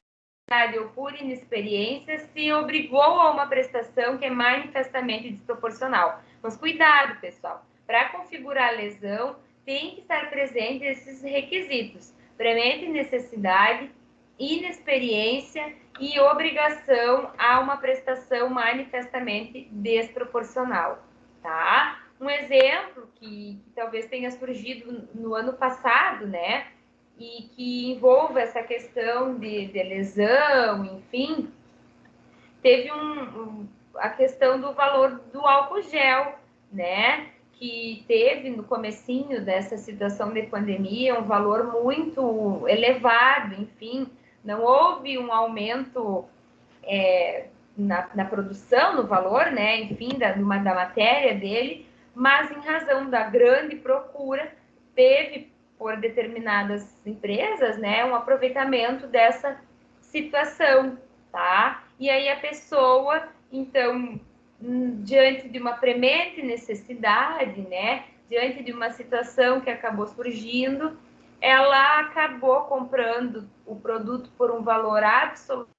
ou por inexperiência, se obrigou a uma prestação que é manifestamente desproporcional. Mas cuidado, pessoal, para configurar a lesão, tem que estar presente esses requisitos: premente necessidade, inexperiência e obrigação a uma prestação manifestamente desproporcional, tá? Um exemplo que talvez tenha surgido no ano passado, né? E que envolva essa questão de lesão, enfim, teve a questão do valor do álcool gel, né? Que teve no comecinho dessa situação de pandemia um valor muito elevado, enfim, não houve um aumento na produção, no valor, né? Enfim, da matéria dele, mas em razão da grande procura, teve por determinadas empresas, né, um aproveitamento dessa situação, tá? E aí a pessoa, então, diante de uma premente necessidade, né, diante de uma situação que acabou surgindo, ela acabou comprando o produto por um valor absoluto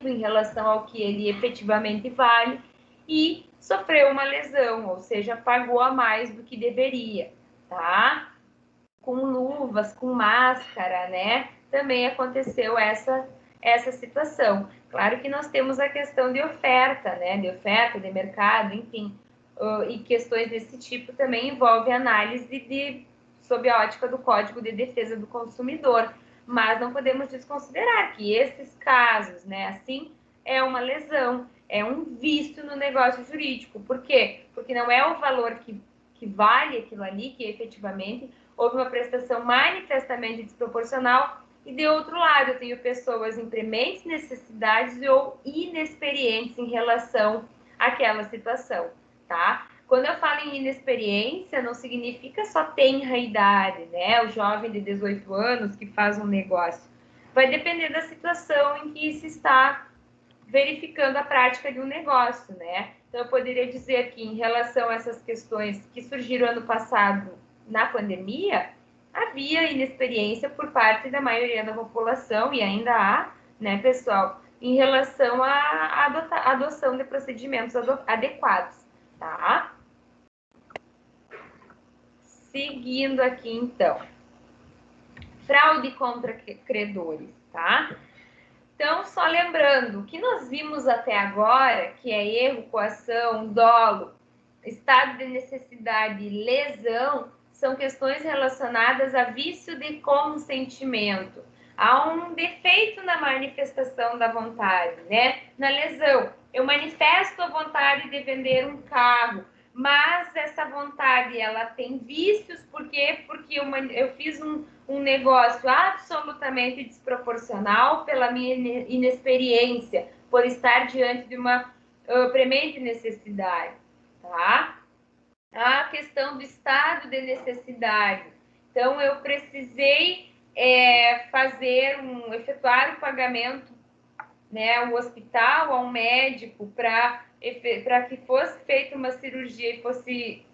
em relação ao que ele efetivamente vale e sofreu uma lesão, ou seja, pagou a mais do que deveria, tá? Com luvas, com máscara, né? Também aconteceu essa situação. Claro que nós temos a questão de oferta, né? De oferta, de mercado, enfim. E questões desse tipo também envolvem análise sob a ótica do Código de Defesa do Consumidor. Mas não podemos desconsiderar que esses casos, né? Assim, é uma lesão, é um vício no negócio jurídico. Por quê? Porque não é o valor que vale aquilo ali, que efetivamente houve uma prestação manifestamente desproporcional, e de outro lado, eu tenho pessoas em prementes necessidades ou inexperientes em relação àquela situação, tá? Quando eu falo em inexperiência, não significa só tenra idade, né? O jovem de 18 anos que faz um negócio. Vai depender da situação em que se está verificando a prática de um negócio, né? Então, eu poderia dizer que, em relação a essas questões que surgiram ano passado na pandemia, havia inexperiência por parte da maioria da população, e ainda há, né, pessoal, em relação à adoção de procedimentos adequados, tá? Seguindo aqui, então. Fraude contra credores, tá? Então, só lembrando, o que nós vimos até agora, que é erro, coação, dolo, estado de necessidade e lesão, são questões relacionadas a vício de consentimento. Há um defeito na manifestação da vontade, né? Na lesão, eu manifesto a vontade de vender um carro, mas essa vontade, ela tem vícios, por quê? Porque eu fiz um negócio absolutamente desproporcional pela minha inexperiência, por estar diante de uma premente necessidade, tá? A questão do estado de necessidade. Então, eu precisei efetuar o pagamento, né, ao hospital, ao médico, para que fosse feita uma cirurgia e fosse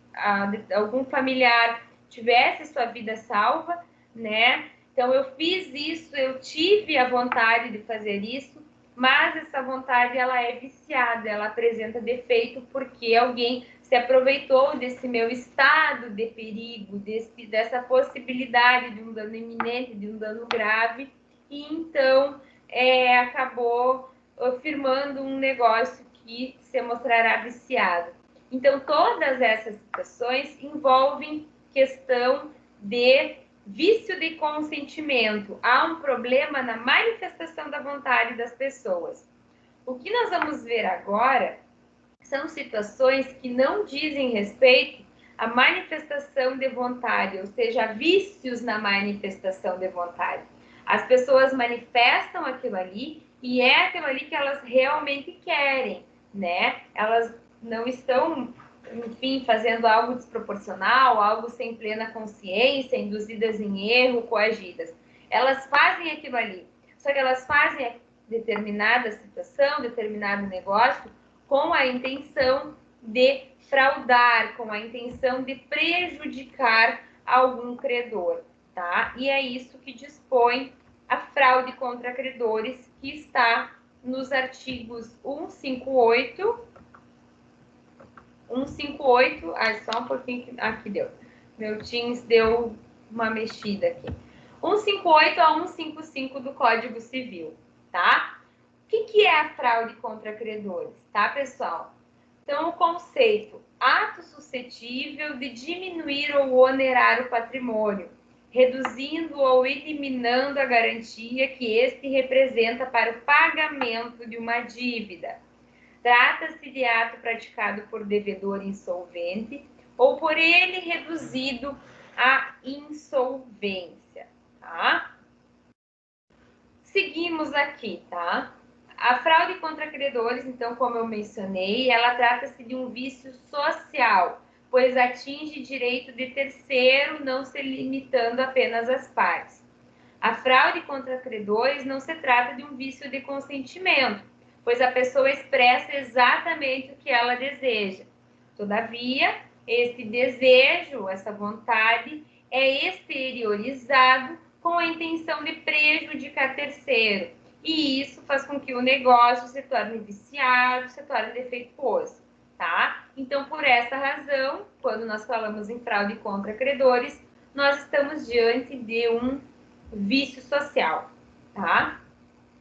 algum familiar tivesse sua vida salva, né? Então, eu fiz isso, eu tive a vontade de fazer isso, mas essa vontade, ela é viciada, ela apresenta defeito porque alguém se aproveitou desse meu estado de perigo, dessa possibilidade de um dano iminente, de um dano grave, e então acabou firmando um negócio que se mostrará viciado. Então, todas essas situações envolvem questão de vício de consentimento. Há um problema na manifestação da vontade das pessoas. O que nós vamos ver agora são situações que não dizem respeito à manifestação de vontade, ou seja, vícios na manifestação de vontade. As pessoas manifestam aquilo ali e é aquilo ali que elas realmente querem, né? Elas não estão, enfim, fazendo algo desproporcional, algo sem plena consciência, induzidas em erro, coagidas. Elas fazem aquilo ali, só que elas fazem determinada situação, determinado negócio, com a intenção de fraudar, com a intenção de prejudicar algum credor, tá? E é isso que dispõe a fraude contra credores, que está nos artigos 158, só um pouquinho, aqui deu, meu Teams deu uma mexida aqui, 158 a 155 do Código Civil, tá? O que é a fraude contra credores, tá, pessoal? Então, o conceito, ato suscetível de diminuir ou onerar o patrimônio, reduzindo ou eliminando a garantia que este representa para o pagamento de uma dívida. Trata-se de ato praticado por devedor insolvente ou por ele reduzido à insolvência, tá? Seguimos aqui, tá? A fraude contra credores, então, como eu mencionei, ela trata-se de um vício social, pois atinge direito de terceiro, não se limitando apenas às partes. A fraude contra credores não se trata de um vício de consentimento, pois a pessoa expressa exatamente o que ela deseja. Todavia, esse desejo, essa vontade, é exteriorizado com a intenção de prejudicar terceiro. E isso faz com que o negócio se torne viciado, se torne defeituoso, tá? Então, por essa razão, quando nós falamos em fraude contra credores, nós estamos diante de um vício social, tá?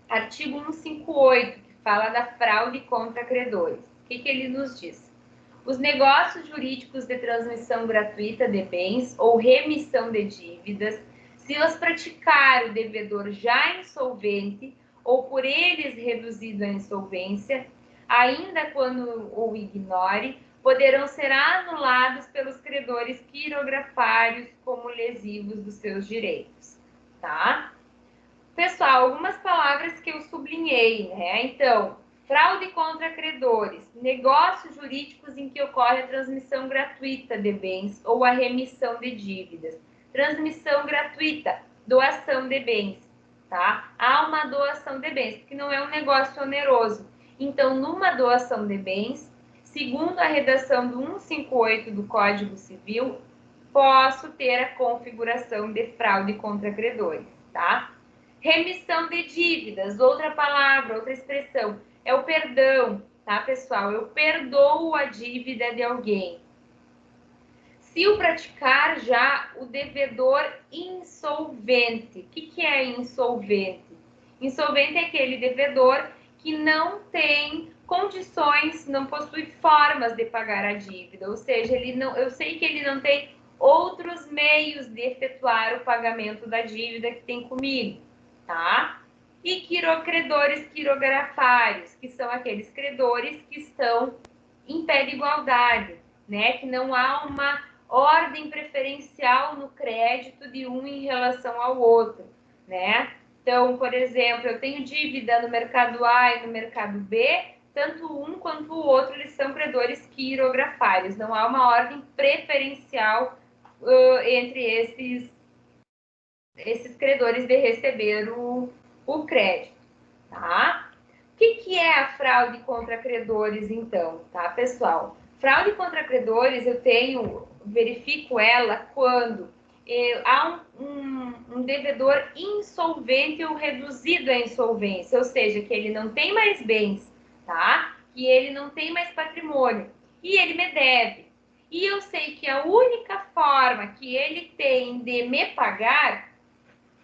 Artigo 158, que fala da fraude contra credores. O que ele nos diz? Os negócios jurídicos de transmissão gratuita de bens ou remissão de dívidas, se os praticar o devedor já insolvente ou por eles reduzido à insolvência, ainda quando o ignore, poderão ser anulados pelos credores quirografários como lesivos dos seus direitos, tá? Pessoal, algumas palavras que eu sublinhei, né? Então, fraude contra credores, negócios jurídicos em que ocorre a transmissão gratuita de bens ou a remissão de dívidas. Transmissão gratuita, doação de bens, tá? Há uma doação de bens, porque não é um negócio oneroso. Então, numa doação de bens, segundo a redação do 158 do Código Civil, posso ter a configuração de fraude contra credores, tá? Remissão de dívidas, outra palavra, outra expressão, é o perdão, tá, pessoal? Eu perdoo a dívida de alguém. Se o praticar já o devedor insolvente. O que é insolvente? Insolvente é aquele devedor que não tem condições, não possui formas de pagar a dívida, ou seja, eu sei que ele não tem outros meios de efetuar o pagamento da dívida que tem comigo, tá? E credores quirografários, que são aqueles credores que estão em pé de igualdade, né? Que não há uma ordem preferencial no crédito de um em relação ao outro, né? Então, por exemplo, eu tenho dívida no mercado A e no mercado B, tanto um quanto o outro, eles são credores quirografários. Não há uma ordem preferencial entre esses credores de receber o crédito, tá? O que é a fraude contra credores, então, tá, pessoal? Fraude contra credores, verifico ela quando há um devedor insolvente ou reduzido à insolvência, ou seja, que ele não tem mais bens, tá? Que ele não tem mais patrimônio e ele me deve. E eu sei que a única forma que ele tem de me pagar,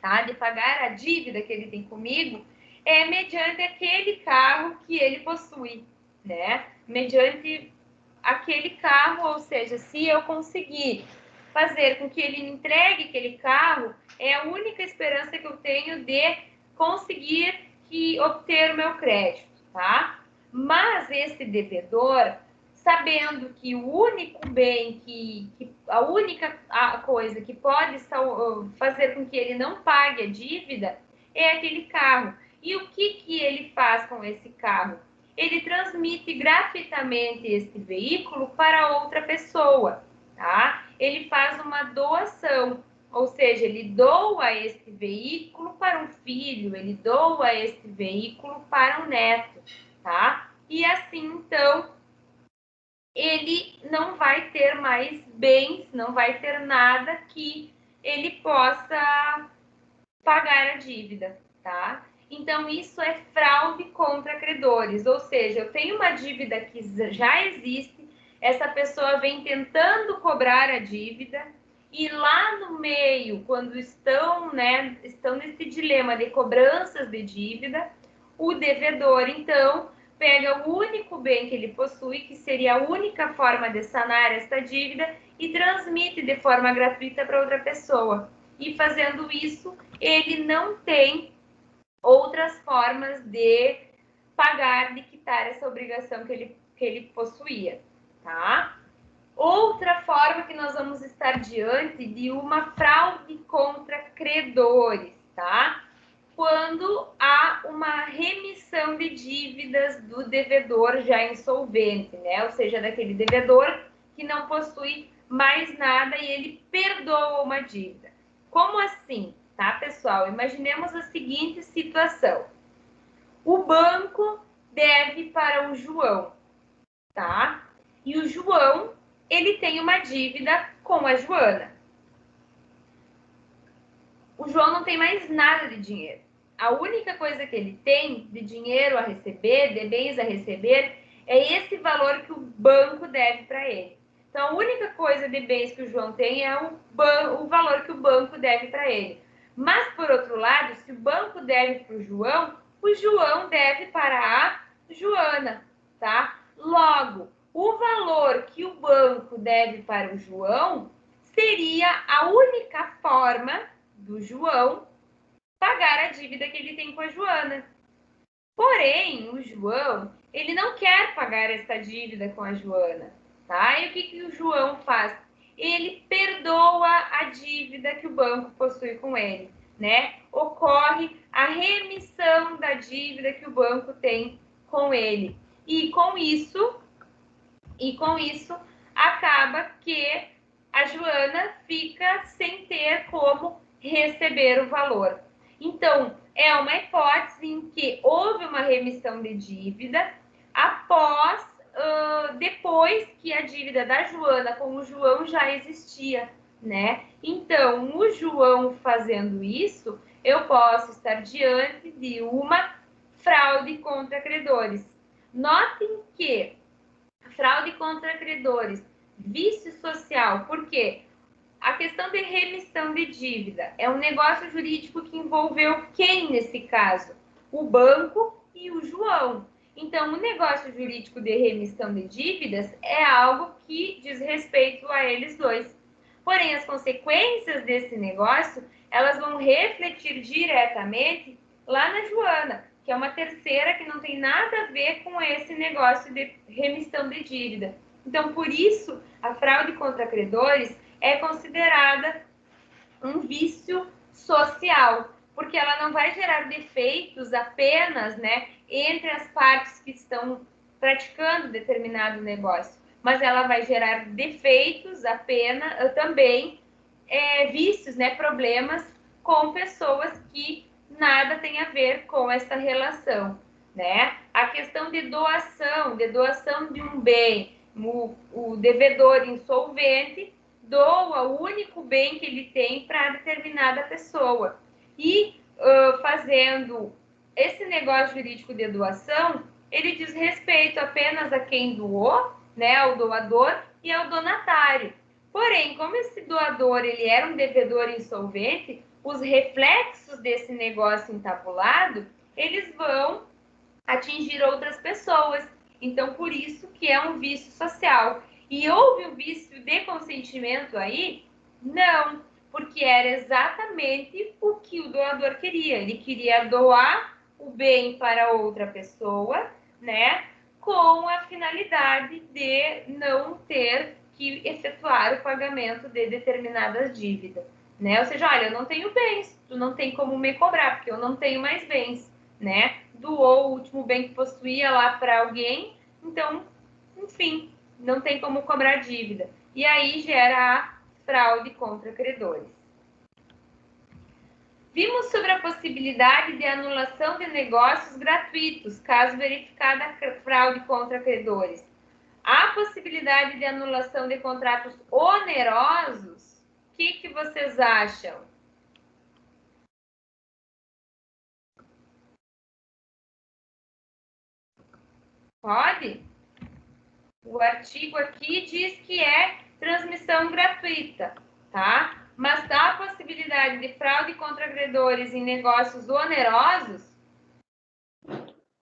tá? De pagar a dívida que ele tem comigo, é mediante aquele carro que ele possui, né? Mediante aquele carro, ou seja, se eu conseguir fazer com que ele me entregue aquele carro, é a única esperança que eu tenho de conseguir obter o meu crédito, tá? Mas esse devedor, sabendo que o único bem, a única coisa que pode fazer com que ele não pague a dívida é aquele carro. E o que ele faz com esse carro? Ele transmite gratuitamente esse veículo para outra pessoa, tá? Ele faz uma doação, ou seja, ele doa esse veículo para um filho, ele doa esse veículo para um neto, tá? E assim, então, ele não vai ter mais bens, não vai ter nada que ele possa pagar a dívida, tá? Então, isso é fraude contra credores, ou seja, eu tenho uma dívida que já existe, essa pessoa vem tentando cobrar a dívida e lá no meio, quando estão nesse dilema de cobranças de dívida, o devedor, então, pega o único bem que ele possui, que seria a única forma de sanar essa dívida, e transmite de forma gratuita para outra pessoa. E fazendo isso, ele não tem outras formas de pagar, de quitar essa obrigação que ele possuía, tá? Outra forma que nós vamos estar diante de uma fraude contra credores, tá? Quando há uma remissão de dívidas do devedor já insolvente, né? Ou seja, daquele devedor que não possui mais nada e ele perdoa uma dívida. Como assim, tá, pessoal? Imaginemos a seguinte situação. O banco deve para o João, tá? E o João, ele tem uma dívida com a Joana. O João não tem mais nada de dinheiro. A única coisa que ele tem de dinheiro a receber, de bens a receber, é esse valor que o banco deve para ele. Então, a única coisa de bens que o João tem é o valor que o banco deve para ele. Mas, por outro lado, se o banco deve para o João deve para a Joana, tá? Logo, o valor que o banco deve para o João seria a única forma do João pagar a dívida que ele tem com a Joana. Porém, o João, ele não quer pagar essa dívida com a Joana, tá? E o que o João faz? Ele perdoa a dívida que o banco possui com ele, né? Ocorre a remissão da dívida que o banco tem com ele. E com isso acaba que a Joana fica sem ter como receber o valor. Então, é uma hipótese em que houve uma remissão de dívida após depois que a dívida da Joana com o João já existia, né? Então, o João fazendo isso, eu posso estar diante de uma fraude contra credores. Notem que fraude contra credores, vício social, por quê? A questão de remissão de dívida é um negócio jurídico que envolveu quem nesse caso? O banco e o João. Então, o negócio jurídico de remissão de dívidas é algo que diz respeito a eles dois. Porém, as consequências desse negócio, elas vão refletir diretamente lá na Joana, que é uma terceira que não tem nada a ver com esse negócio de remissão de dívida. Então, por isso, a fraude contra credores é considerada um vício social, porque ela não vai gerar defeitos apenas, né, entre as partes que estão praticando determinado negócio, mas ela vai gerar defeitos apenas, também vícios, né, problemas com pessoas que nada tem a ver com essa relação, né? A questão de doação de um bem, o devedor insolvente doa o único bem que ele tem para determinada pessoa. E fazendo esse negócio jurídico de doação, ele diz respeito apenas a quem doou, né, ao doador e ao donatário. Porém, como esse doador ele era um devedor insolvente, os reflexos desse negócio entabulado, eles vão atingir outras pessoas. Então, por isso que é um vício social. E houve um vício de consentimento aí? Não, porque era exatamente o que o doador queria. Ele queria doar o bem para outra pessoa, né? Com a finalidade de não ter que efetuar o pagamento de determinadas dívidas, né? Ou seja, olha, eu não tenho bens, tu não tem como me cobrar, porque eu não tenho mais bens, né? Doou o último bem que possuía lá para alguém, então, enfim, não tem como cobrar dívida. E aí gera a fraude contra credores. Vimos sobre a possibilidade de anulação de negócios gratuitos, caso verificada a fraude contra credores. Há possibilidade de anulação de contratos onerosos? O que vocês acham? Pode? O artigo aqui diz que é transmissão gratuita, tá? Mas há a possibilidade de fraude contra credores em negócios onerosos?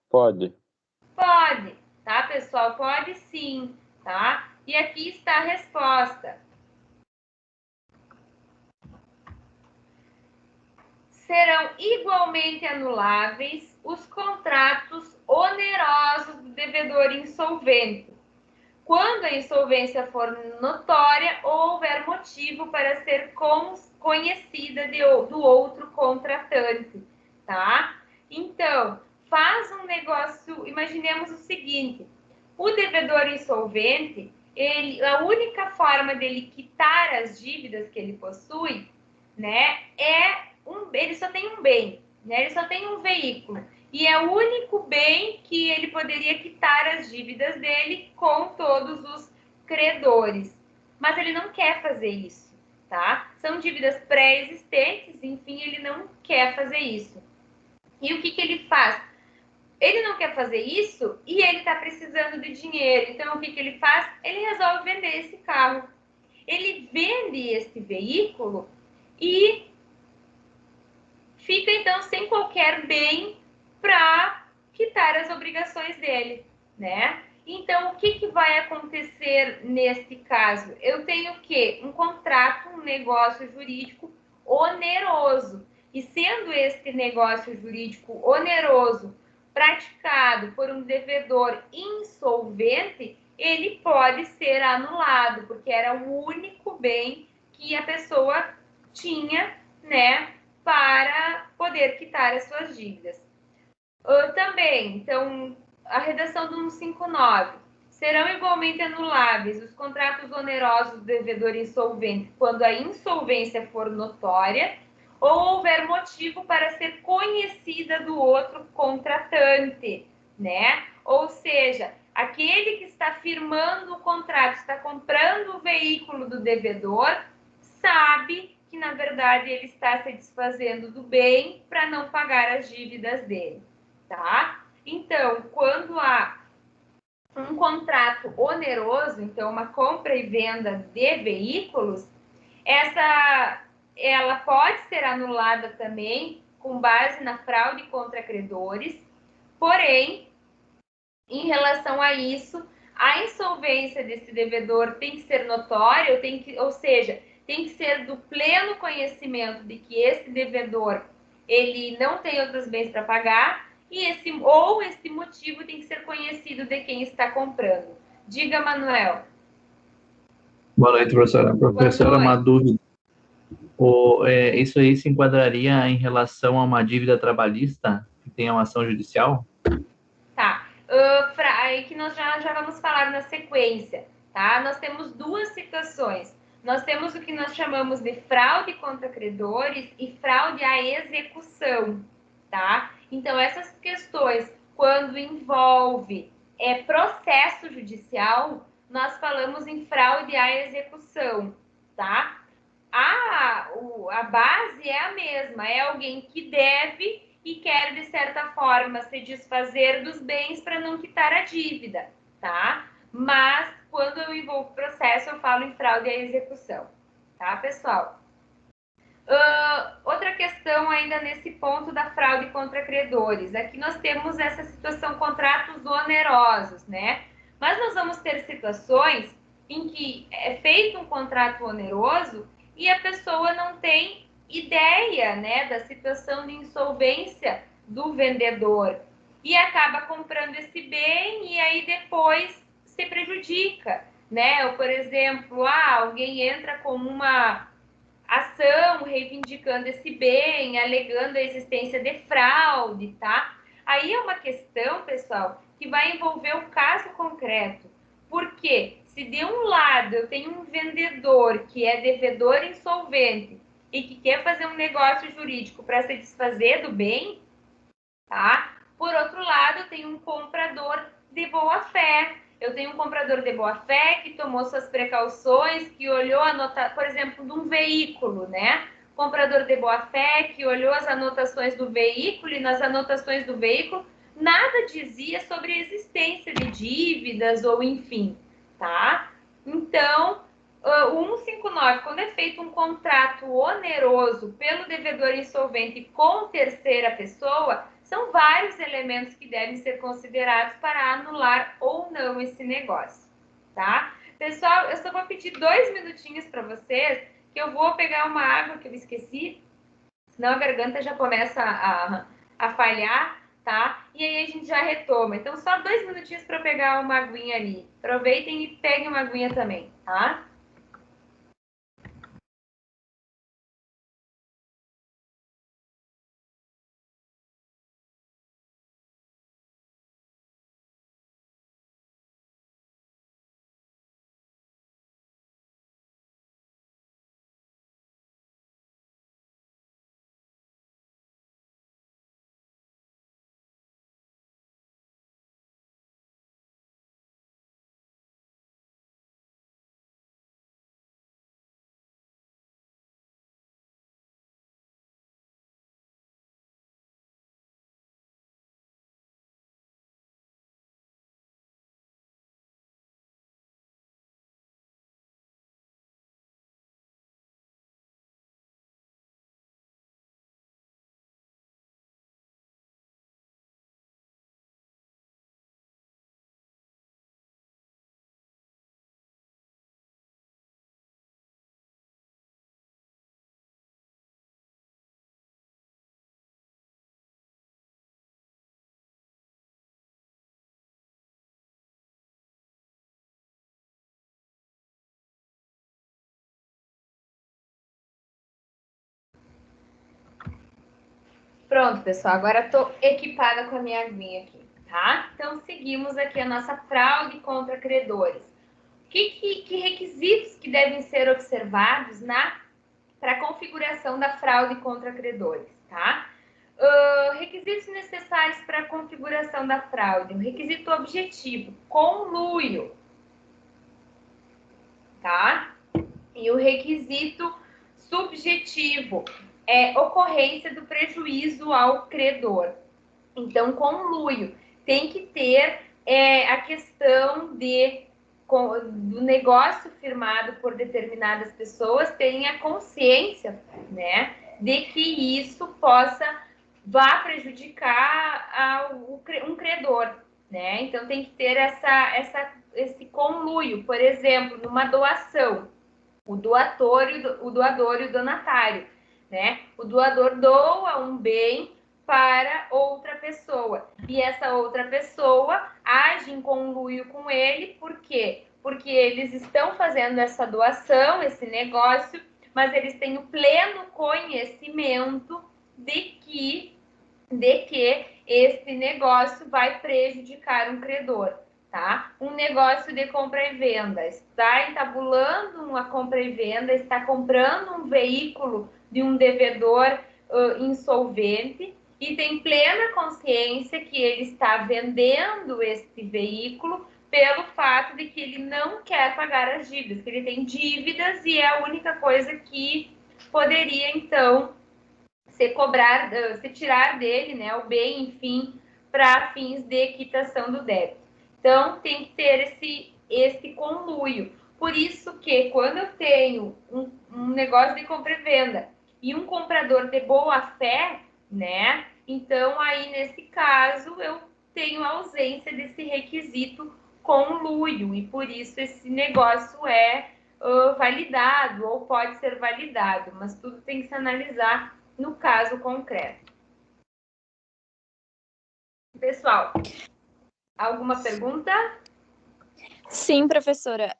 Pode. Pode, tá, pessoal? Pode sim, tá? E aqui está a resposta. Serão igualmente anuláveis os contratos onerosos do devedor insolvente, quando a insolvência for notória ou houver motivo para ser conhecida do outro contratante, tá? Então, faz um negócio, imaginemos o seguinte, o devedor insolvente, a única forma dele quitar as dívidas que ele possui, né, ele só tem um bem, né, ele só tem um veículo. E é o único bem que ele poderia quitar as dívidas dele com todos os credores. Mas ele não quer fazer isso, tá? São dívidas pré-existentes, enfim, ele não quer fazer isso. E o que ele faz? Ele não quer fazer isso e ele está precisando de dinheiro. Então, o que ele faz? Ele resolve vender esse carro. Ele vende esse veículo e fica, então, sem qualquer bem para quitar as obrigações dele, né? Então, o que vai acontecer neste caso? Eu tenho o quê? Um contrato, um negócio jurídico oneroso. E sendo este negócio jurídico oneroso praticado por um devedor insolvente, ele pode ser anulado, porque era o único bem que a pessoa tinha, né, para poder quitar as suas dívidas. Também, então, a redação do 159. Serão igualmente anuláveis os contratos onerosos do devedor insolvente quando a insolvência for notória ou houver motivo para ser conhecida do outro contratante, né? Ou seja, Aquele que está firmando o contrato, está comprando o veículo do devedor, sabe que, na verdade, ele está se desfazendo do bem para não pagar as dívidas dele, tá? Então, quando há um contrato oneroso, então uma compra e venda de veículos, ela pode ser anulada também com base na fraude contra credores, porém, em relação a isso, a insolvência desse devedor tem que ser notória, ou seja, tem que ser do pleno conhecimento de que esse devedor ele não tem outros bens para pagar e esse motivo tem que ser conhecido de quem está comprando. Diga, Manuel. Boa noite, professora. Professora, uma dúvida. Isso aí se enquadraria em relação a uma dívida trabalhista que tenha uma ação judicial? Tá. Aí que nós já vamos falar na sequência, tá? Nós temos duas situações. Nós temos o que nós chamamos de fraude contra credores e fraude à execução, tá? Então, essas questões, quando envolve processo judicial, nós falamos em fraude à execução, tá? A base é a mesma, é alguém que deve e quer, de certa forma, se desfazer dos bens para não quitar a dívida, tá? Mas, quando eu envolvo processo, eu falo em fraude à execução, tá, pessoal? Outra questão ainda nesse ponto da fraude contra credores. Aqui nós temos essa situação, contratos onerosos, né? Mas nós vamos ter situações em que é feito um contrato oneroso e a pessoa não tem ideia, né, da situação de insolvência do vendedor e acaba comprando esse bem e aí depois se prejudica, né? Ou, por exemplo, alguém entra com uma ação reivindicando esse bem, alegando a existência de fraude, tá? Aí é uma questão, pessoal, que vai envolver o caso concreto. Porque se de um lado eu tenho um vendedor que é devedor insolvente e que quer fazer um negócio jurídico para se desfazer do bem, tá? Por outro lado, eu tenho um comprador de boa-fé. Eu tenho um comprador de boa-fé que tomou suas precauções, que olhou a nota, por exemplo, de um veículo, né? Comprador de boa-fé que olhou as anotações do veículo e nas anotações do veículo nada dizia sobre a existência de dívidas ou enfim, tá? Então, o 159, quando é feito um contrato oneroso pelo devedor insolvente com terceira pessoa, são vários elementos que devem ser considerados para anular ou não esse negócio, tá? Pessoal, eu só vou pedir 2 minutinhos para vocês, que eu vou pegar uma água que eu esqueci, senão a garganta já começa a falhar, tá? E aí a gente já retoma. Então, só 2 minutinhos para eu pegar uma aguinha ali. Aproveitem e peguem uma aguinha também, tá? Pronto, pessoal, agora estou equipada com a minha aguinha aqui, tá? Então, seguimos aqui a nossa fraude contra credores. Que requisitos que devem ser observados para a configuração da fraude contra credores, tá? Requisitos necessários para a configuração da fraude. O requisito objetivo, conluio, tá? E o requisito subjetivo é ocorrência do prejuízo ao credor. Então, conluio. Tem que ter a questão do negócio firmado por determinadas pessoas terem a consciência, né, de que isso vá prejudicar um credor, né? Então tem que ter esse conluio. Por exemplo, numa doação, o doador e o donatário, né? O doador doa um bem para outra pessoa e essa outra pessoa age em conluio com ele. Por quê? Porque eles estão fazendo essa doação, esse negócio, mas eles têm o pleno conhecimento de que esse negócio vai prejudicar um credor, tá? Um negócio de compra e venda, está entabulando uma compra e venda, está comprando um veículo de um devedor insolvente e tem plena consciência que ele está vendendo este veículo pelo fato de que ele não quer pagar as dívidas, que ele tem dívidas e é a única coisa que poderia, então, se tirar dele, né, o bem, enfim, para fins de quitação do débito. Então, tem que ter esse conluio. Por isso que, quando eu tenho um negócio de compra e venda e um comprador de boa fé, né, então, aí, nesse caso, eu tenho a ausência desse requisito conluio, e por isso esse negócio é validado, ou pode ser validado, mas tudo tem que se analisar no caso concreto. Pessoal, alguma pergunta? Sim, professora.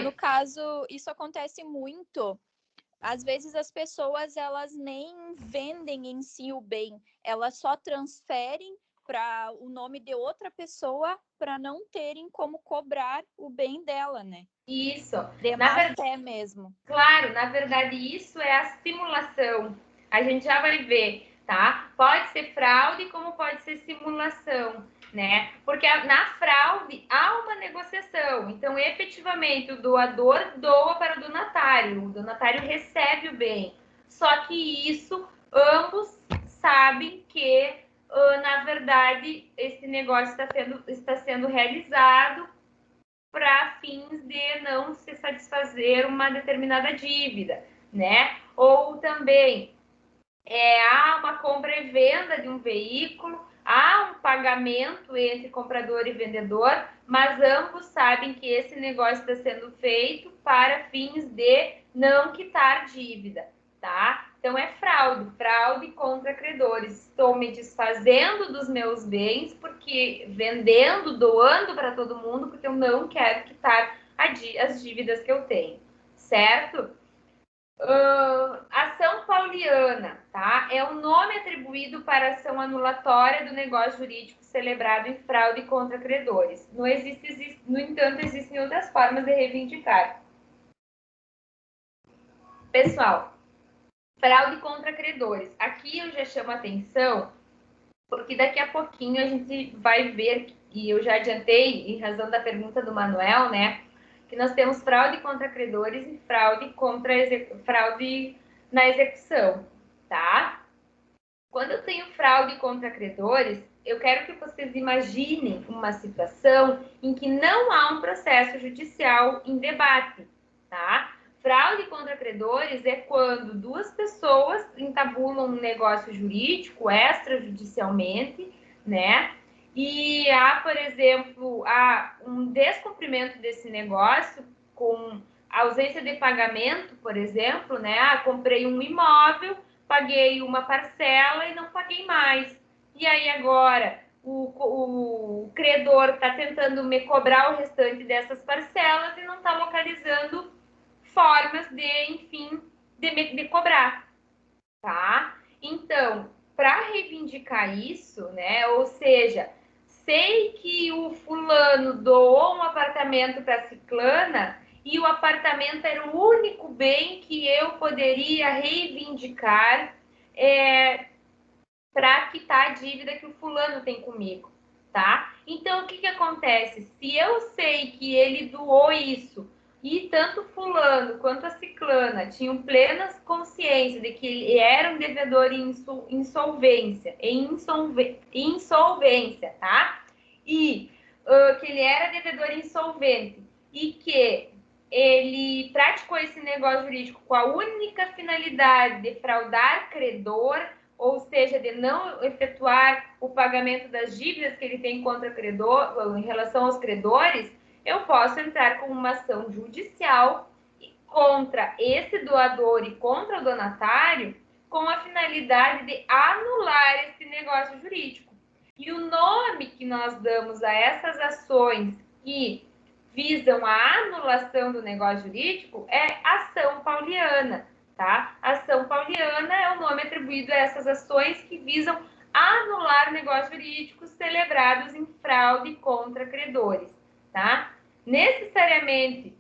No caso, isso acontece muito. Às vezes as pessoas elas nem vendem em si o bem, elas só transferem para o nome de outra pessoa para não terem como cobrar o bem dela, né? Isso. De má fé mesmo. Claro, na verdade, isso é a simulação. A gente já vai ver, tá? Pode ser fraude, como pode ser simulação, né? Porque na fraude há uma negociação. Então, efetivamente, o doador doa para o donatário recebe o bem. Só que isso, ambos sabem que, na verdade, esse negócio está sendo realizado para fins de não se satisfazer uma determinada dívida, né? Ou também há uma compra e venda de um veículo, há um pagamento entre comprador e vendedor, mas ambos sabem que esse negócio está sendo feito para fins de não quitar dívida, tá? Então é fraude contra credores. Estou me desfazendo dos meus bens, porque vendendo, doando para todo mundo, porque eu não quero quitar as dívidas que eu tenho, certo? Ação pauliana, tá? É o nome atribuído para a ação anulatória do negócio jurídico celebrado em fraude contra credores. No entanto, existem outras formas de reivindicar. Pessoal, fraude contra credores. Aqui eu já chamo a atenção, porque daqui a pouquinho a gente vai ver, e eu já adiantei, em razão da pergunta do Manuel, né? Que nós temos fraude contra credores e fraude na execução, tá? Quando eu tenho fraude contra credores, eu quero que vocês imaginem uma situação em que não há um processo judicial em debate, tá? Fraude contra credores é quando duas pessoas entabulam um negócio jurídico extrajudicialmente, né? E há, por exemplo, um descumprimento desse negócio com ausência de pagamento, por exemplo, né? Comprei um imóvel, paguei uma parcela e não paguei mais. E aí agora o credor está tentando me cobrar o restante dessas parcelas e não está localizando formas de, enfim, de cobrar, tá? Então, para reivindicar isso, né? Ou seja, sei que o fulano doou um apartamento para ciclana e o apartamento era o único bem que eu poderia reivindicar para quitar a dívida que o fulano tem comigo, tá? Então, o que acontece? Se eu sei que ele doou isso e tanto fulano quanto a ciclana tinham plena consciência de que ele era um devedor em insolvência, tá? E que ele era devedor insolvente e que ele praticou esse negócio jurídico com a única finalidade de fraudar credor, ou seja, de não efetuar o pagamento das dívidas que ele tem contra credor, em relação aos credores, eu posso entrar com uma ação judicial contra esse doador e contra o donatário com a finalidade de anular esse negócio jurídico. E o nome que nós damos a essas ações que visam a anulação do negócio jurídico é ação pauliana, tá? Ação pauliana é o nome atribuído a essas ações que visam anular negócios jurídicos celebrados em fraude contra credores, tá? Necessariamente,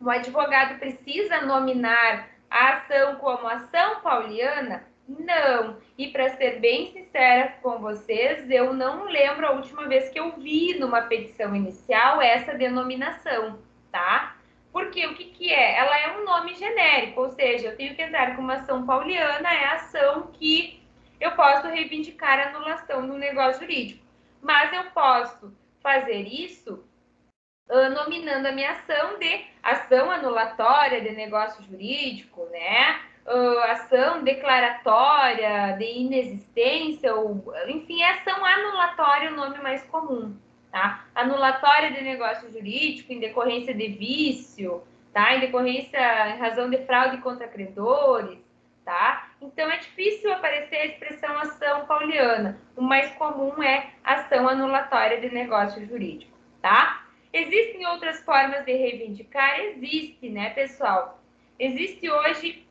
o advogado precisa nominar a ação como ação pauliana? Não. E para ser bem sincera com vocês, eu não lembro a última vez que eu vi numa petição inicial essa denominação, tá? Porque o que é? Ela é um nome genérico, ou seja, eu tenho que entrar com uma ação pauliana, é a ação que eu posso reivindicar a anulação do negócio jurídico. Mas eu posso fazer isso nominando a minha ação de ação anulatória de negócio jurídico, né? Ação declaratória de inexistência, ou, enfim, ação anulatória é o nome mais comum, tá? Anulatória de negócio jurídico em decorrência de vício, tá? Em decorrência, em razão de fraude contra credores, tá? Então, é difícil aparecer a expressão ação pauliana. O mais comum é ação anulatória de negócio jurídico, tá? Existem outras formas de reivindicar? Existe, né, pessoal? Existe hoje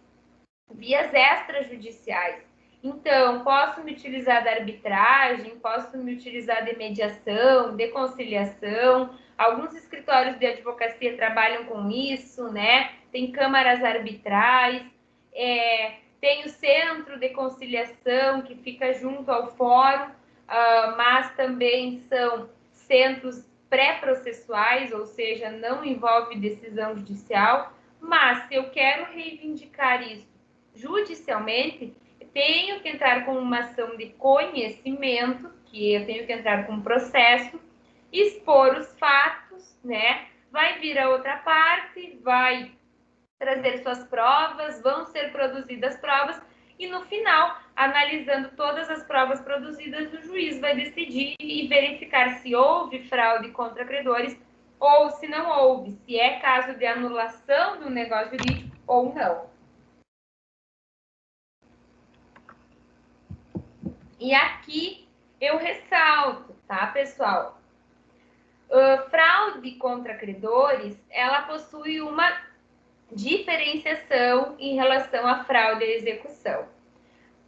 vias extrajudiciais. Então, posso me utilizar da arbitragem, posso me utilizar de mediação, de conciliação. Alguns escritórios de advocacia trabalham com isso, né? Tem câmaras arbitrais, tem o centro de conciliação que fica junto ao fórum, mas também são centros pré-processuais, ou seja, não envolve decisão judicial, mas se eu quero reivindicar isso judicialmente, eu tenho que entrar com uma ação de conhecimento, que eu tenho que entrar com um processo, expor os fatos, né? Vai vir a outra parte, vai trazer suas provas, vão ser produzidas provas, e no final, analisando todas as provas produzidas, o juiz vai decidir e verificar se houve fraude contra credores ou se não houve, se é caso de anulação do negócio jurídico ou não. E aqui eu ressalto, tá, pessoal? Fraude contra credores, ela possui uma diferenciação em relação à fraude à execução.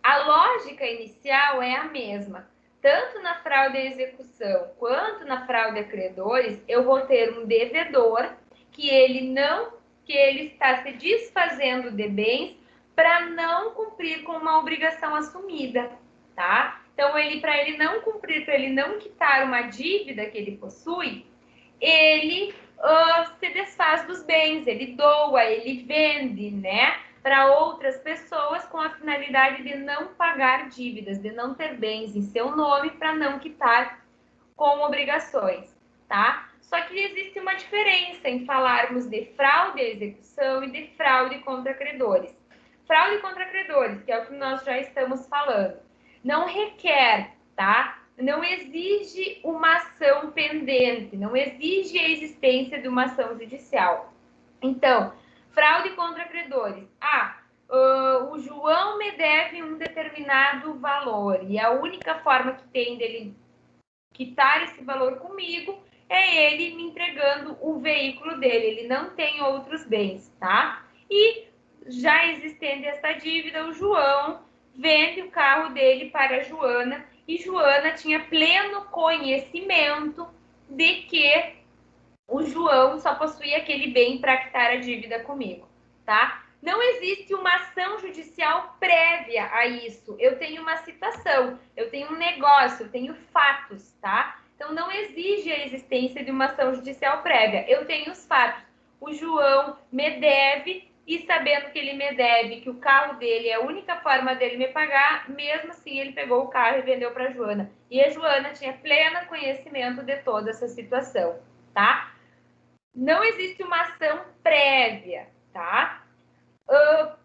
A lógica inicial é a mesma. Tanto na fraude à execução quanto na fraude a credores, eu vou ter um devedor que ele está se desfazendo de bens para não cumprir com uma obrigação assumida, tá? Então, para ele não cumprir, para ele não quitar uma dívida que ele possui, ele se desfaz dos bens, ele doa, ele vende, né, para outras pessoas com a finalidade de não pagar dívidas, de não ter bens em seu nome para não quitar com obrigações, tá? Só que existe uma diferença em falarmos de fraude à execução e de fraude contra credores. Fraude contra credores, que é o que nós já estamos falando, não requer, tá? Não exige uma ação pendente, não exige a existência de uma ação judicial. Então, fraude contra credores. O João me deve um determinado valor e a única forma que tem dele quitar esse valor comigo é ele me entregando o veículo dele. Ele não tem outros bens, tá? E já existendo essa dívida, o João vende o carro dele para a Joana e Joana tinha pleno conhecimento de que o João só possuía aquele bem para quitar a dívida comigo, tá? não existe uma ação judicial prévia a isso. Eu tenho uma situação, eu tenho um negócio, eu tenho fatos, tá? Então, não exige a existência de uma ação judicial prévia. Eu tenho os fatos. O João me deve, e sabendo que ele me deve, que o carro dele é a única forma dele me pagar, mesmo assim ele pegou o carro e vendeu para a Joana. E a Joana tinha pleno conhecimento de toda essa situação, tá? Não existe uma ação prévia, tá?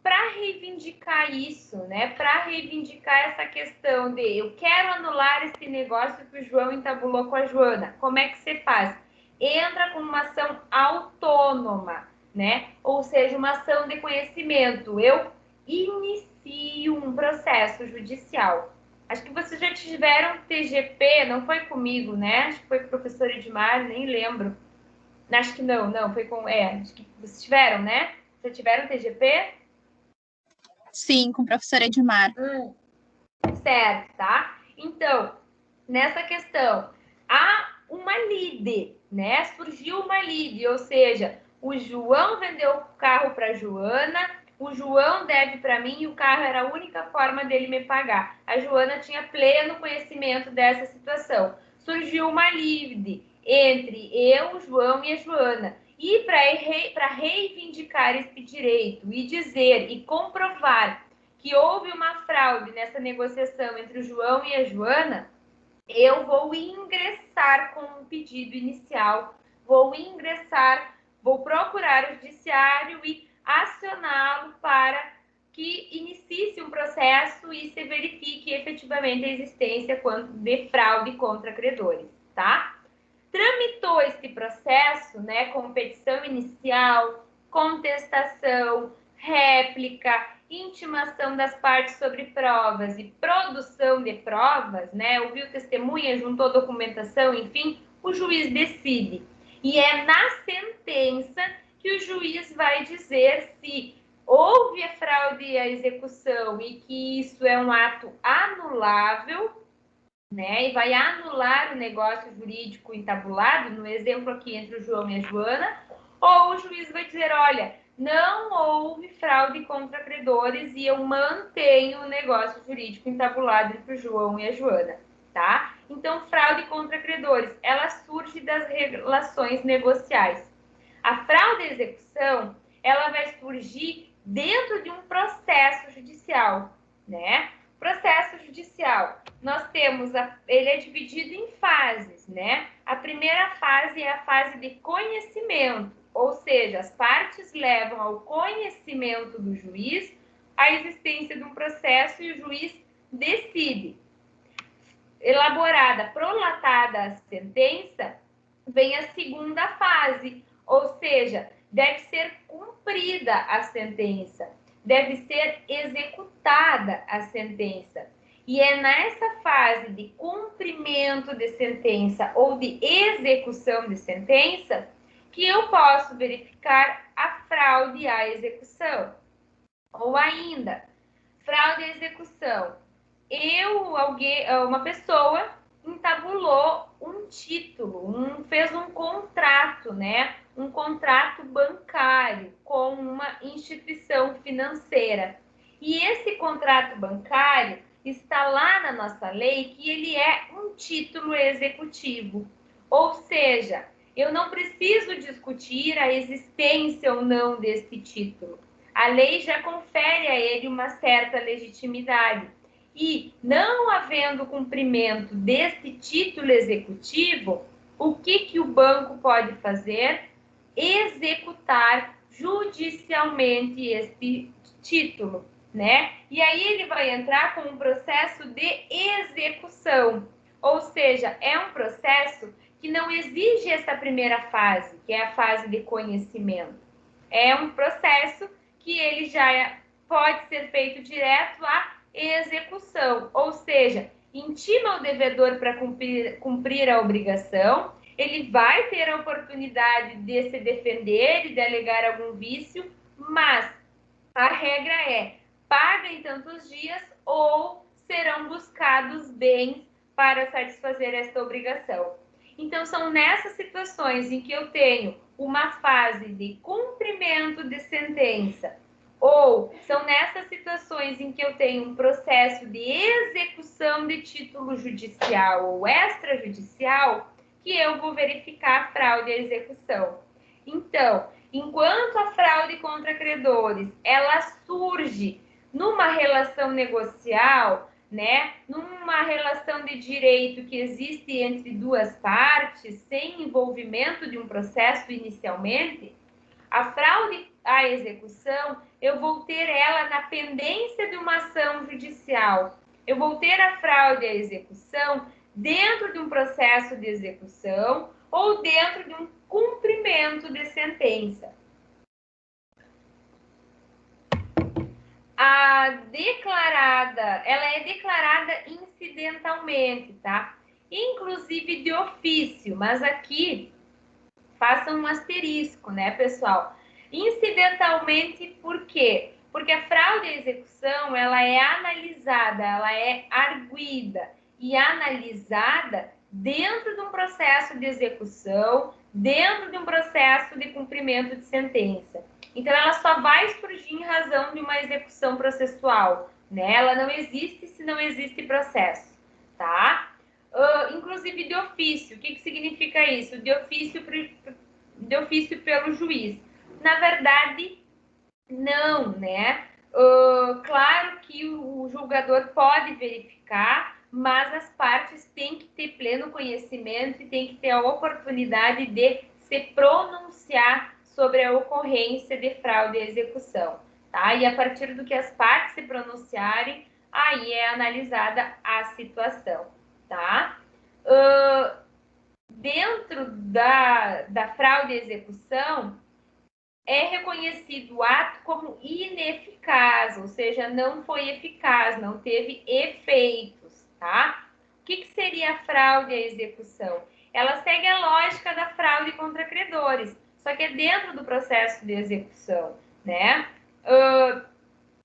Para reivindicar isso, né? Para reivindicar essa questão de eu quero anular esse negócio que o João entabulou com a Joana. Como é que você faz? Entra com uma ação autônoma, né? Ou seja, uma ação de conhecimento. Eu inicio um processo judicial. Acho que vocês já tiveram TGP, não foi comigo, né? Acho que foi com o professor Edmar, nem lembro. Acho que não, foi com... acho que vocês tiveram, né? Vocês tiveram TGP? Sim, com o professor Edmar. Certo, tá? Então, nessa questão, há uma lide, né? Surgiu uma lide, ou seja, o João vendeu o carro para a Joana, o João deve para mim e o carro era a única forma dele me pagar. A Joana tinha pleno conhecimento dessa situação. Surgiu uma lide entre eu, o João e a Joana. E para reivindicar esse direito e dizer e comprovar que houve uma fraude nessa negociação entre o João e a Joana, eu vou ingressar com um pedido inicial, vou procurar o judiciário e acioná-lo para que inicie um processo e se verifique efetivamente a existência de fraude contra credores, tá? Tramitou esse processo, né, com petição inicial, contestação, réplica, intimação das partes sobre provas e produção de provas, né, ouviu testemunha, juntou documentação, enfim, o juiz decide. E é na sentença que o juiz vai dizer se houve a fraude à execução e que isso é um ato anulável, né, e vai anular o negócio jurídico entabulado, no exemplo aqui entre o João e a Joana, ou o juiz vai dizer, olha, não houve fraude contra credores e eu mantenho o negócio jurídico entabulado entre o João e a Joana, tá? Então, fraude contra credores, ela surge das relações negociais. A fraude à execução, ela vai surgir dentro de um processo judicial, né? Processo judicial, nós temos, ele é dividido em fases, né? A primeira fase é a fase de conhecimento, ou seja, as partes levam ao conhecimento do juiz a existência de um processo e o juiz decide. Elaborada, prolatada a sentença, vem a segunda fase, ou seja, deve ser cumprida a sentença, deve ser executada a sentença. E é nessa fase de cumprimento de sentença ou de execução de sentença que eu posso verificar a fraude à execução. Ou ainda, fraude à execução. Uma pessoa entabulou um título, fez um contrato, né? Um contrato bancário com uma instituição financeira. E esse contrato bancário está lá na nossa lei que ele é um título executivo. Ou seja, eu não preciso discutir a existência ou não desse título. A lei já confere a ele uma certa legitimidade. E, não havendo cumprimento desse título executivo, o que o banco pode fazer? Executar judicialmente esse título, né? E aí ele vai entrar com um processo de execução, ou seja, é um processo que não exige essa primeira fase, que é a fase de conhecimento. É um processo que ele já pode ser feito direto à execução, ou seja, intima o devedor para cumprir a obrigação, ele vai ter a oportunidade de se defender e de alegar algum vício, mas a regra é paga em tantos dias ou serão buscados bens para satisfazer esta obrigação. Então, são nessas situações em que eu tenho uma fase de cumprimento de sentença Ou são nessas situações em que eu tenho um processo de execução de título judicial ou extrajudicial que eu vou verificar a fraude à execução. Então, enquanto a fraude contra credores, ela surge numa relação negocial, né, numa relação de direito que existe entre duas partes, sem envolvimento de um processo inicialmente, a fraude à execução, eu vou ter ela na pendência de uma ação judicial. Eu vou ter a fraude à execução dentro de um processo de execução ou dentro de um cumprimento de sentença. Ela é declarada incidentalmente, tá? Inclusive de ofício, mas aqui façam um asterisco, né, pessoal? Incidentalmente, por quê? Porque a fraude à execução, ela é analisada, ela é arguida e analisada dentro de um processo de execução, dentro de um processo de cumprimento de sentença. Então, ela só vai surgir em razão de uma execução processual, né? Ela não existe se não existe processo, tá? Inclusive de ofício. O que significa isso? De ofício pelo juiz. Na verdade, não, né? Claro que o julgador pode verificar, mas as partes têm que ter pleno conhecimento e têm que ter a oportunidade de se pronunciar sobre a ocorrência de fraude à execução, tá? E a partir do que as partes se pronunciarem, aí é analisada a situação, tá? Dentro da fraude à execução, é reconhecido o ato como ineficaz, ou seja, não foi eficaz, não teve efeitos, tá? O que seria a fraude à execução? Ela segue a lógica da fraude contra credores, só que é dentro do processo de execução, né?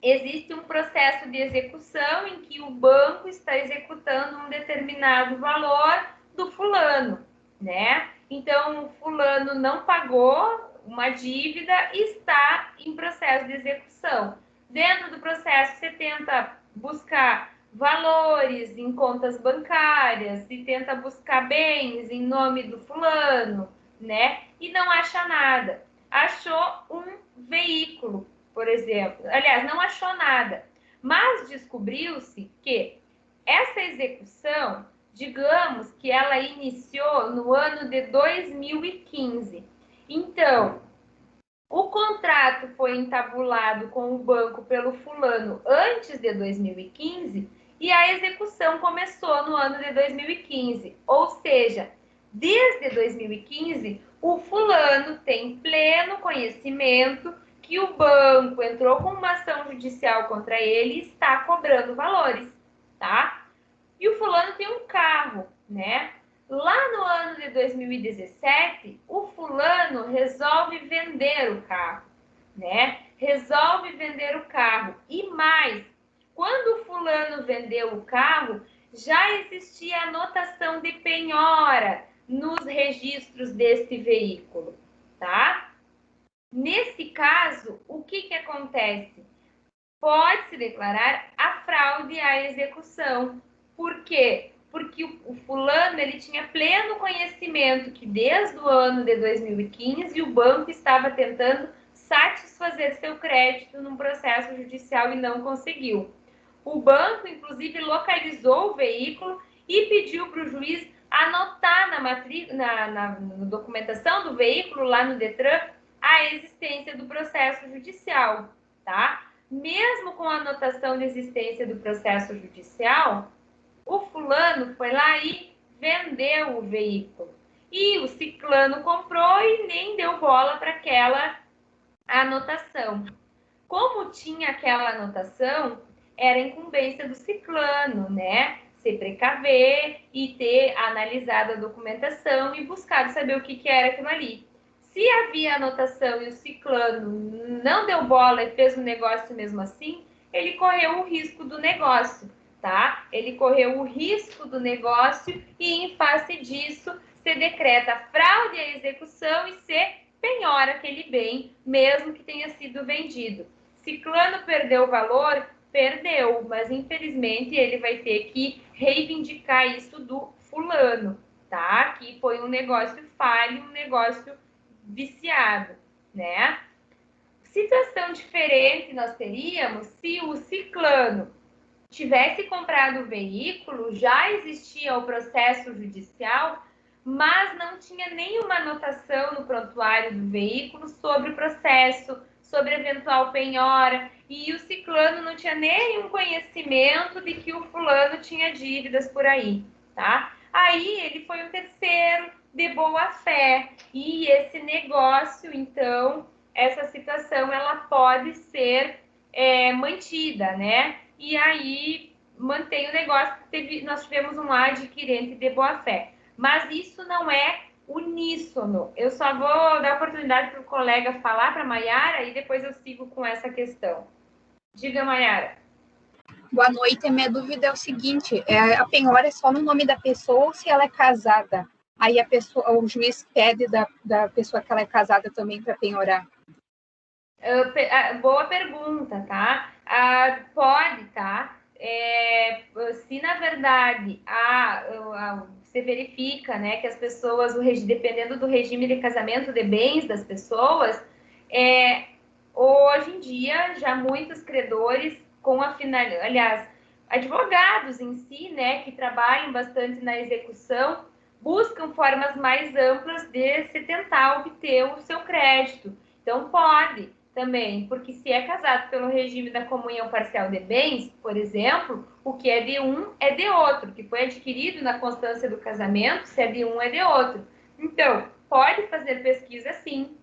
Existe um processo de execução em que o banco está executando um determinado valor do fulano, né? Então, o fulano não pagou uma dívida e está em processo de execução. Dentro do processo, você tenta buscar valores em contas bancárias e tenta buscar bens em nome do fulano, né? E não acha nada. Achou um veículo, por exemplo. Aliás, não achou nada. Mas descobriu-se que essa execução, digamos que ela iniciou no ano de 2015. Então, o contrato foi entabulado com o banco pelo fulano antes de 2015 e a execução começou no ano de 2015. Ou seja, desde 2015, o fulano tem pleno conhecimento que o banco entrou com uma ação judicial contra ele e está cobrando valores, tá? E o fulano tem um carro, né? Lá no ano de 2017, o fulano resolve vender o carro, né? Resolve vender o carro. E mais, quando o fulano vendeu o carro, já existia anotação de penhora nos registros deste veículo, tá? Nesse caso, o que acontece? Pode-se declarar a fraude à execução. Por quê? Porque o fulano ele tinha pleno conhecimento que desde o ano de 2015 o banco estava tentando satisfazer seu crédito num processo judicial e não conseguiu. O banco, inclusive, localizou o veículo e pediu para o juiz anotar na documentação do veículo, lá no Detran, a existência do processo judicial, tá? Mesmo com a anotação de existência do processo judicial, o fulano foi lá e vendeu o veículo. E o ciclano comprou e nem deu bola para aquela anotação. Como tinha aquela anotação, era incumbência do ciclano, né? Se precaver e ter analisado a documentação e buscado saber o que era aquilo ali. Se havia anotação e o ciclano não deu bola e fez o negócio mesmo assim, ele correu o risco do negócio, tá? Ele correu o risco do negócio e, em face disso, se decreta fraude à execução e se penhora aquele bem, mesmo que tenha sido vendido. Ciclano perdeu o valor? Perdeu, mas infelizmente ele vai ter que reivindicar isso do fulano, tá? Que foi um negócio falho, um negócio viciado, né? Situação diferente nós teríamos se o ciclano tivesse comprado o veículo, já existia o processo judicial, mas não tinha nenhuma anotação no prontuário do veículo sobre o processo, sobre eventual penhora, e o ciclano não tinha nenhum conhecimento de que o fulano tinha dívidas por aí, tá? Aí ele foi um terceiro de boa fé, e esse negócio, então, essa situação, ela pode ser mantida, né? E aí mantém o negócio, nós tivemos um adquirente de boa fé. Mas isso não é uníssono. Eu só vou dar a oportunidade para o colega falar, para a Maiara, e depois eu sigo com essa questão. Diga, Maiara. Boa noite. A minha dúvida é o seguinte: a penhora é só no nome da pessoa ou se ela é casada? Aí o juiz pede da pessoa que ela é casada também para penhorar? Boa pergunta, tá? Pode, tá? Se na verdade você verifica, né, que as pessoas, dependendo do regime de casamento de bens das pessoas, hoje em dia já muitos credores com a finalidade, aliás, advogados em si, né, que trabalham bastante na execução, buscam formas mais amplas de se tentar obter o seu crédito. Então pode também, porque se é casado pelo regime da comunhão parcial de bens, por exemplo, o que é de um é de outro, que foi adquirido na constância do casamento, se é de um é de outro. Então, pode fazer pesquisa sim,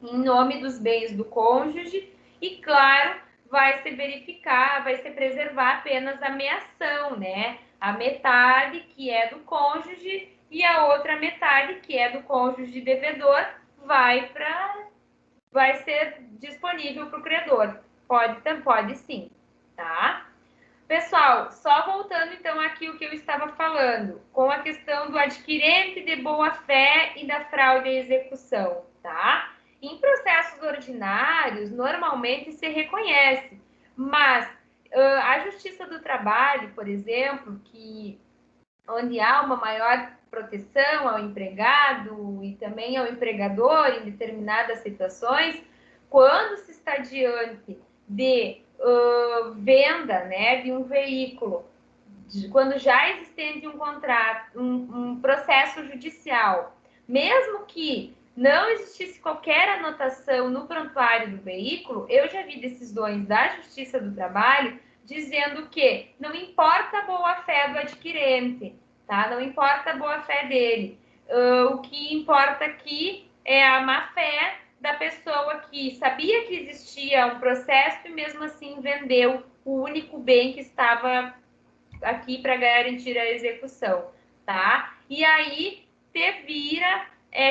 em nome dos bens do cônjuge, e claro, vai se verificar, vai se preservar apenas a meação, né? A metade que é do cônjuge e a outra metade que é do cônjuge devedor vai ser disponível para o credor. Pode sim, tá? Pessoal, só voltando então aqui o que eu estava falando, com a questão do adquirente de boa-fé e da fraude à execução, tá? Em processos ordinários, normalmente se reconhece, mas a Justiça do Trabalho, por exemplo, onde há uma maior proteção ao empregado e também ao empregador em determinadas situações, quando se está diante de venda, né, de um veículo, quando já existente um contrato, um processo judicial, mesmo que não existisse qualquer anotação no prontuário do veículo, eu já vi decisões da Justiça do Trabalho dizendo que não importa a boa-fé do adquirente, tá? Não importa a boa-fé dele. O que importa aqui é a má-fé da pessoa que sabia que existia um processo e mesmo assim vendeu o único bem que estava aqui para garantir a execução, tá? E aí te vira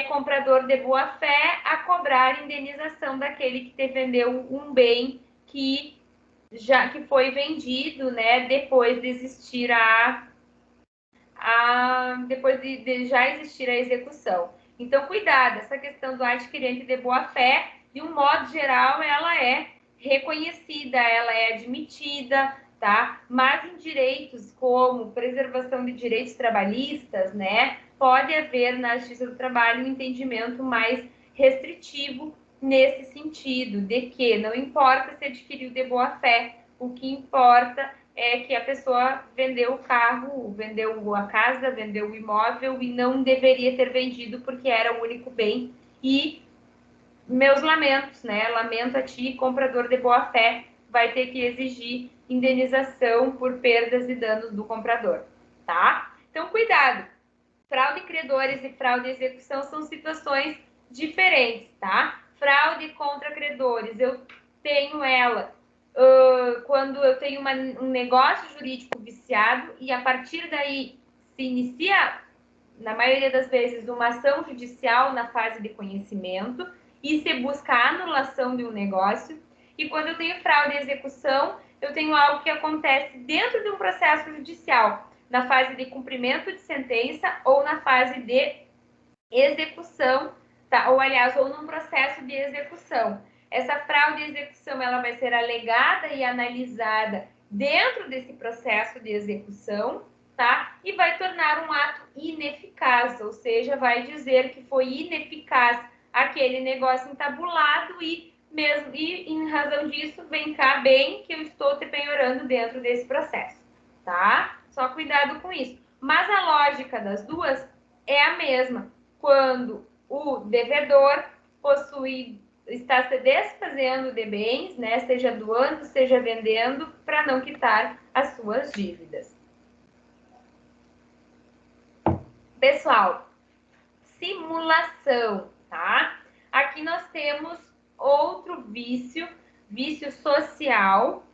comprador de boa-fé a cobrar indenização daquele que te vendeu um bem que foi vendido, né, depois de existir depois de já existir a execução. Então, cuidado, essa questão do adquirente de boa-fé, de um modo geral, ela é reconhecida, ela é admitida, tá? Mas em direitos como preservação de direitos trabalhistas, né, pode haver na Justiça do Trabalho um entendimento mais restritivo nesse sentido, de que não importa se adquiriu de boa-fé, o que importa é que a pessoa vendeu o carro, vendeu a casa, vendeu o imóvel e não deveria ter vendido porque era o único bem. E meus lamentos, né? Lamento a ti, comprador de boa-fé, vai ter que exigir indenização por perdas e danos do comprador, tá? Então, cuidado. Fraude em credores e fraude em execução são situações diferentes, tá? Fraude contra credores, eu tenho ela quando eu tenho um negócio jurídico viciado e a partir daí se inicia, na maioria das vezes, uma ação judicial na fase de conhecimento e se busca a anulação de um negócio. E quando eu tenho fraude e execução, eu tenho algo que acontece dentro de um processo judicial, na fase de cumprimento de sentença ou na fase de execução, tá? Ou, aliás, ou num processo de execução. Essa fraude à execução ela vai ser alegada e analisada dentro desse processo de execução, tá? E vai tornar um ato ineficaz, ou seja, vai dizer que foi ineficaz aquele negócio entabulado e em razão disso, vem cá bem que eu estou te penhorando dentro desse processo, tá? Só cuidado com isso. Mas a lógica das duas é a mesma. Quando o devedor está se desfazendo de bens, né? Seja doando, seja vendendo, para não quitar as suas dívidas. Pessoal, simulação, tá? Aqui nós temos outro vício social.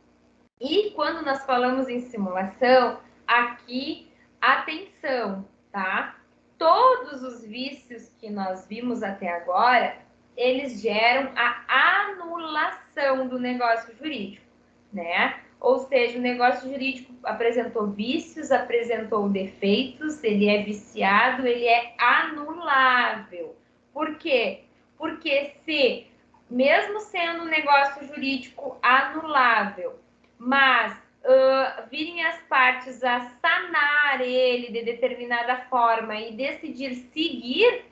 E quando nós falamos em simulação, aqui, atenção, tá? Todos os vícios que nós vimos até agora, eles geram a anulação do negócio jurídico, né? Ou seja, o negócio jurídico apresentou vícios, apresentou defeitos, ele é viciado, ele é anulável. Por quê? Porque se, mesmo sendo um negócio jurídico anulável, mas virem as partes a sanar ele de determinada forma e decidir seguir,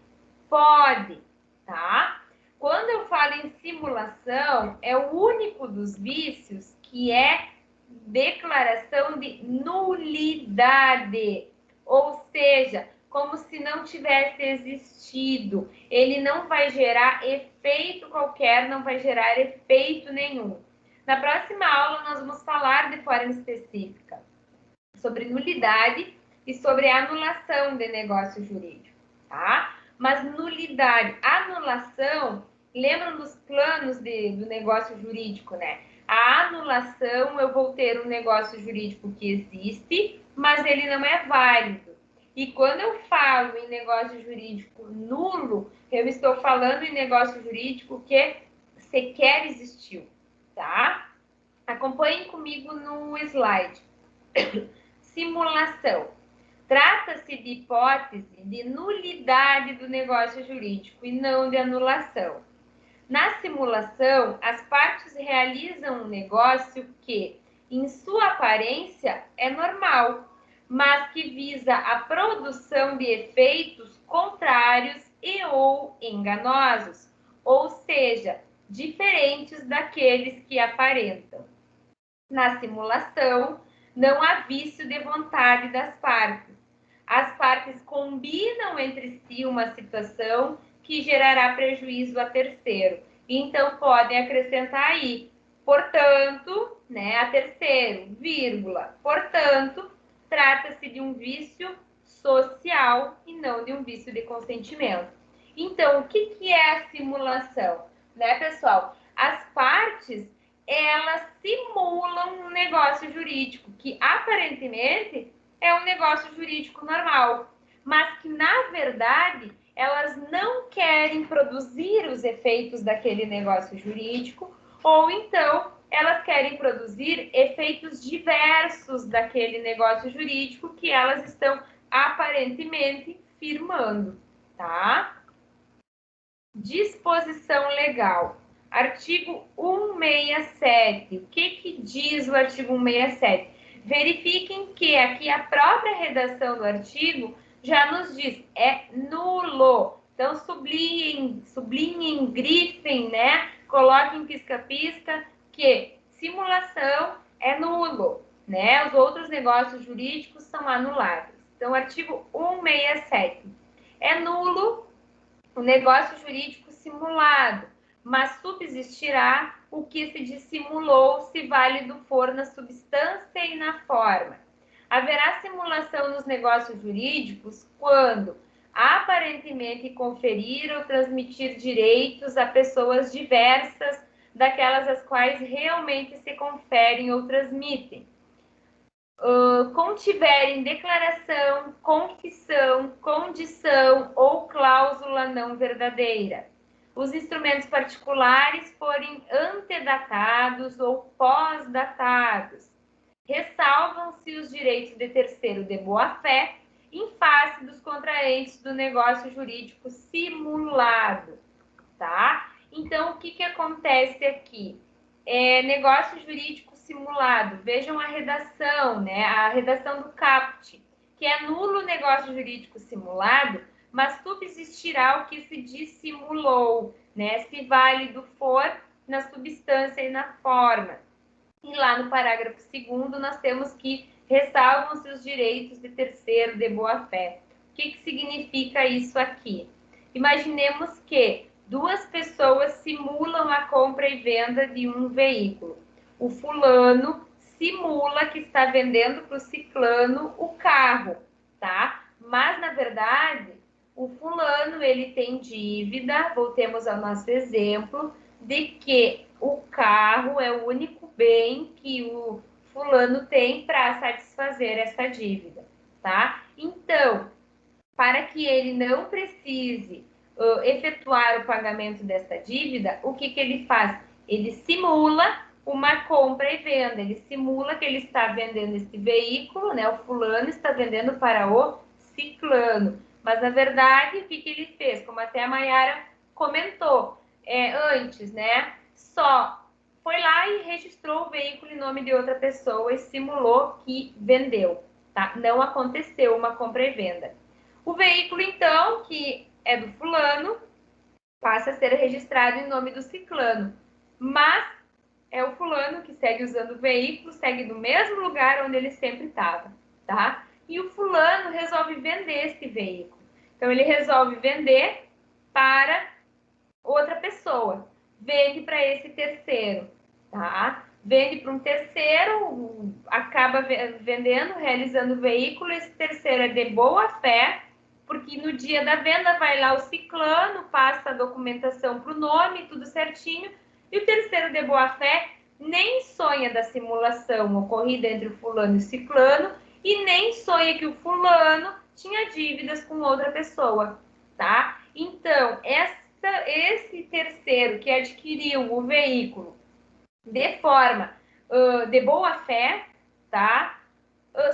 pode, tá? Quando eu falo em simulação, é o único dos vícios que é declaração de nulidade, ou seja, como se não tivesse existido. Ele não vai gerar efeito qualquer, não vai gerar efeito nenhum. Na próxima aula, nós vamos falar de forma específica sobre nulidade e sobre anulação de negócio jurídico, tá? Mas nulidade, anulação, lembram dos planos do negócio jurídico, né? A anulação, eu vou ter um negócio jurídico que existe, mas ele não é válido. E quando eu falo em negócio jurídico nulo, eu estou falando em negócio jurídico que sequer existiu, tá? Acompanhem comigo no slide. Simulação. Trata-se de hipótese de nulidade do negócio jurídico e não de anulação. Na simulação, as partes realizam um negócio que, em sua aparência, é normal, mas que visa a produção de efeitos contrários e ou enganosos, ou seja, diferentes daqueles que aparentam. Na simulação, não há vício de vontade das partes. As partes combinam entre si uma situação que gerará prejuízo a terceiro. Então, podem acrescentar aí, portanto, né, a terceiro, vírgula. Portanto, trata-se de um vício social e não de um vício de consentimento. Então, o que é a simulação? Né, pessoal? As partes, elas simulam um negócio jurídico que, aparentemente, é um negócio jurídico normal, mas que, na verdade, elas não querem produzir os efeitos daquele negócio jurídico, ou então elas querem produzir efeitos diversos daquele negócio jurídico que elas estão aparentemente firmando, tá? Disposição legal. Artigo 167. O que diz o artigo 167? Verifiquem que aqui a própria redação do artigo já nos diz, é nulo. Então, sublinhem, grifem, né? Coloquem pisca-pisca que simulação é nulo, né? Os outros negócios jurídicos são anuláveis. Então, artigo 167. É nulo o negócio jurídico simulado, mas subsistirá o que se dissimulou, se válido for na substância e na forma. Haverá simulação nos negócios jurídicos quando aparentemente conferir ou transmitir direitos a pessoas diversas daquelas às quais realmente se conferem ou transmitem. Contiverem declaração, confissão, condição ou cláusula não verdadeira. Os instrumentos particulares forem antedatados ou pós-datados. Ressalvam-se os direitos de terceiro de boa-fé em face dos contraentes do negócio jurídico simulado, tá? Então, o que acontece aqui? Negócio jurídico simulado. Vejam a redação, né? A redação do caput, que é nulo o negócio jurídico simulado, mas subsistirá o que se dissimulou, né? Se válido for na substância e na forma. E lá no parágrafo 2º, nós temos que ressalvam-se os direitos de terceiro de boa-fé. O que significa isso aqui? Imaginemos que 2 pessoas simulam a compra e venda de um veículo. O fulano simula que está vendendo para o ciclano o carro, tá? Mas, na verdade, o fulano, ele tem dívida, voltemos ao nosso exemplo, de que o carro é o único bem que o fulano tem para satisfazer essa dívida, tá? Então, para que ele não precise efetuar o pagamento dessa dívida, o que ele faz? Ele simula uma compra e venda, ele simula que ele está vendendo esse veículo, né? O fulano está vendendo para o ciclano. Mas, na verdade, o que ele fez? Como até a Mayara comentou antes, né? Só foi lá e registrou o veículo em nome de outra pessoa e simulou que vendeu, tá? Não aconteceu uma compra e venda. O veículo, então, que é do fulano, passa a ser registrado em nome do ciclano. Mas é o fulano que segue usando o veículo, segue no mesmo lugar onde ele sempre estava, tá? E o fulano resolve vender esse veículo. Então, ele resolve vender para outra pessoa. Vende para esse terceiro, tá? Vende para um terceiro, acaba vendendo, realizando o veículo. Esse terceiro é de boa fé, porque no dia da venda vai lá o ciclano, passa a documentação para o nome, tudo certinho, e o terceiro de boa fé nem sonha da simulação ocorrida entre o fulano e o ciclano, e nem sonha que o fulano tinha dívidas com outra pessoa, tá? Então, esse terceiro que adquiriu o veículo de forma de boa fé, tá?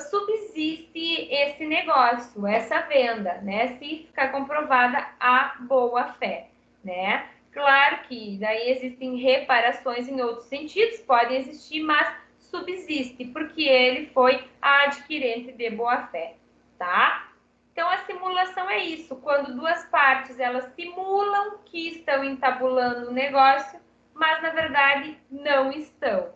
Subsiste esse negócio, essa venda, né? Se ficar comprovada a boa-fé, né? Claro que daí existem reparações em outros sentidos, podem existir, mas subsiste, porque ele foi adquirente de boa-fé, tá? Então, a simulação é isso, quando 2 partes, elas simulam que estão entabulando o negócio, mas, na verdade, não estão.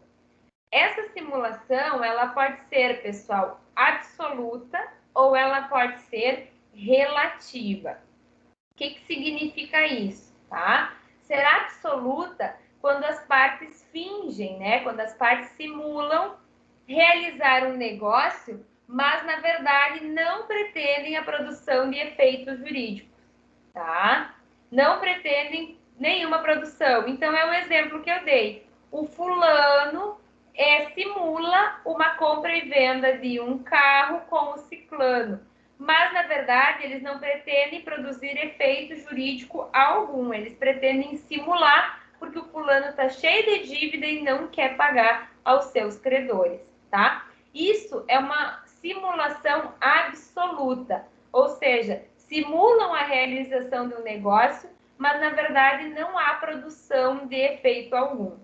Essa simulação, ela pode ser, pessoal, absoluta ou ela pode ser relativa. O que significa isso, tá? Será absoluta quando as partes fingem, né? Quando as partes simulam realizar um negócio, mas, na verdade, não pretendem a produção de efeitos jurídicos, tá? Não pretendem nenhuma produção. Então, é o exemplo que eu dei. O fulano simula uma compra e venda de um carro com o ciclano, mas, na verdade, eles não pretendem produzir efeito jurídico algum. Eles pretendem simular, porque o fulano está cheio de dívida e não quer pagar aos seus credores, tá? Isso é uma simulação absoluta, ou seja, simulam a realização de um negócio, mas, na verdade, não há produção de efeito algum.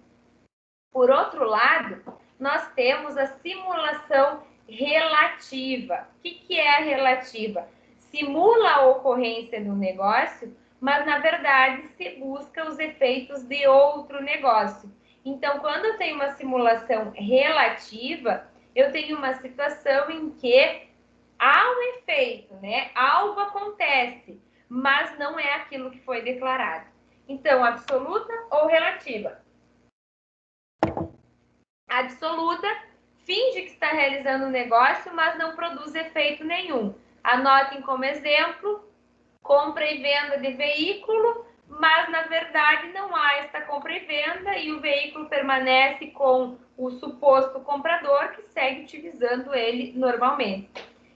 Por outro lado, nós temos a simulação relativa. O que é a relativa? Simula a ocorrência do negócio, mas, na verdade, se busca os efeitos de outro negócio. Então, quando eu tenho uma simulação relativa, eu tenho uma situação em que há um efeito, né? Algo acontece, mas não é aquilo que foi declarado. Então, absoluta ou relativa? Absoluta, finge que está realizando um negócio, mas não produz efeito nenhum. Anotem como exemplo, compra e venda de veículo, mas na verdade não há esta compra e venda e o veículo permanece com o suposto comprador que segue utilizando ele normalmente.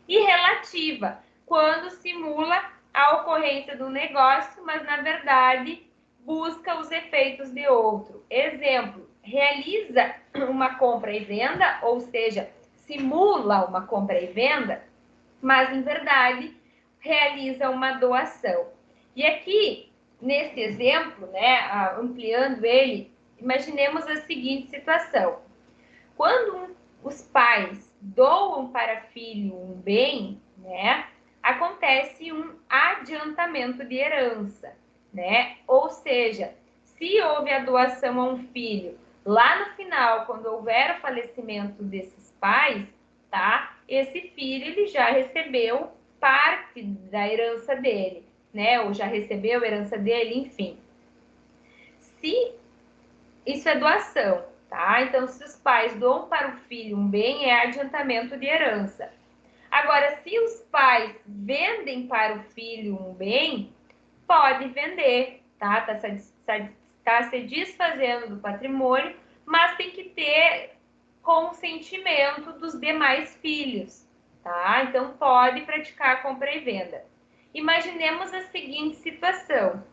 E relativa, quando simula a ocorrência do negócio, mas na verdade busca os efeitos de outro. Exemplo, realiza uma compra e venda, ou seja, simula uma compra e venda, mas em verdade realiza uma doação. E aqui nesse exemplo, né, ampliando ele, imaginemos a seguinte situação. Quando os pais doam para filho um bem, né, acontece um adiantamento de herança, né? Ou seja, se houve a doação a um filho, lá no final, quando houver o falecimento desses pais, tá? Esse filho ele já recebeu parte da herança dele, né? Ou já recebeu a herança dele, enfim. Se isso é doação, tá? Então, se os pais doam para o filho um bem, é adiantamento de herança. Agora, se os pais vendem para o filho um bem, pode vender, tá? Tá se desfazendo do patrimônio, mas tem que ter consentimento dos demais filhos, tá? Então, pode praticar compra e venda. Imaginemos a seguinte situação.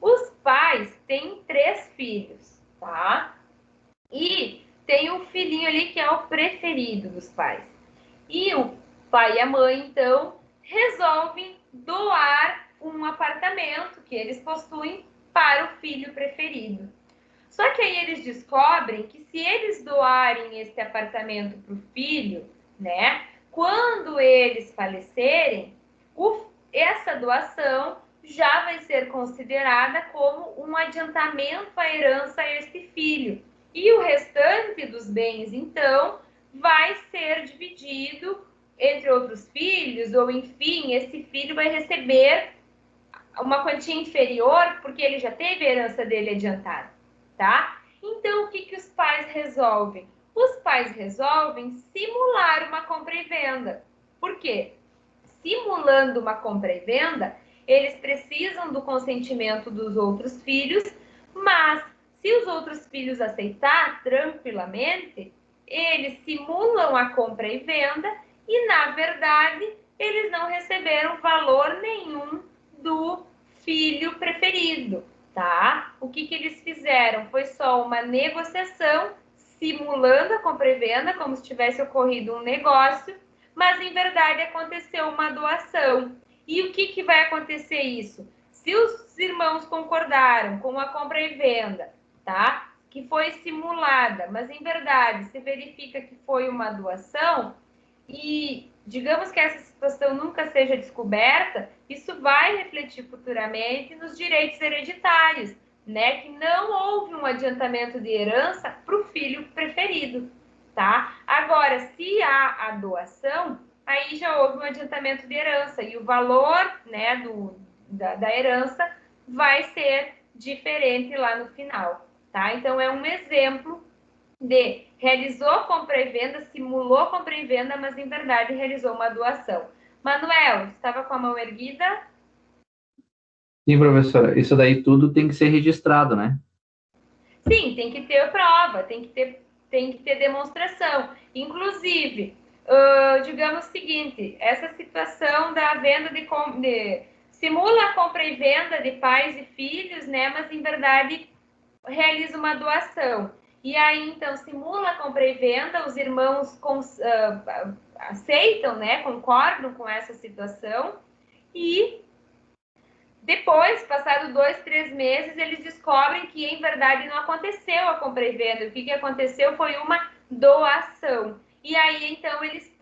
Os pais têm 3 filhos, tá? E tem um filhinho ali que é o preferido dos pais. E o pai e a mãe, então, resolvem doar um apartamento que eles possuem para o filho preferido. Só que aí eles descobrem que se eles doarem esse apartamento para o filho, né, quando eles falecerem, essa doação já vai ser considerada como um adiantamento à herança a esse filho. E o restante dos bens, então, vai ser dividido entre outros filhos, ou enfim, esse filho vai receber uma quantia inferior porque ele já teve a herança dele adiantada, tá? Então, o que os pais resolvem? Os pais resolvem simular uma compra e venda. Por quê? Simulando uma compra e venda, eles precisam do consentimento dos outros filhos, mas se os outros filhos aceitar tranquilamente, eles simulam a compra e venda e, na verdade, eles não receberam valor nenhum do filho preferido, tá? O que eles fizeram? Foi só uma negociação, simulando a compra e venda, como se tivesse ocorrido um negócio, mas, em verdade, aconteceu uma doação. E o que vai acontecer isso? Se os irmãos concordaram com a compra e venda, tá? Que foi simulada, mas em verdade se verifica que foi uma doação e digamos que essa situação nunca seja descoberta, isso vai refletir futuramente nos direitos hereditários, né? Que não houve um adiantamento de herança para o filho preferido, tá? Agora, se há a doação, aí já houve um adiantamento de herança e o valor, né, da herança vai ser diferente lá no final, tá? Então, é um exemplo de realizou compra e venda, simulou compra e venda, mas em verdade realizou uma doação. Manuel, estava com a mão erguida? Sim, professora. Isso daí tudo tem que ser registrado, né? Sim, tem que ter prova, tem que ter demonstração. Inclusive, digamos o seguinte, essa situação da venda simula a compra e venda de pais e filhos, né? Mas em verdade realiza uma doação. E aí, então, simula a compra e venda, os irmãos aceitam, né? Concordam com essa situação e depois, passado 2, 3 meses, eles descobrem que, em verdade, não aconteceu a compra e venda. O que aconteceu foi uma doação. E aí, então, eles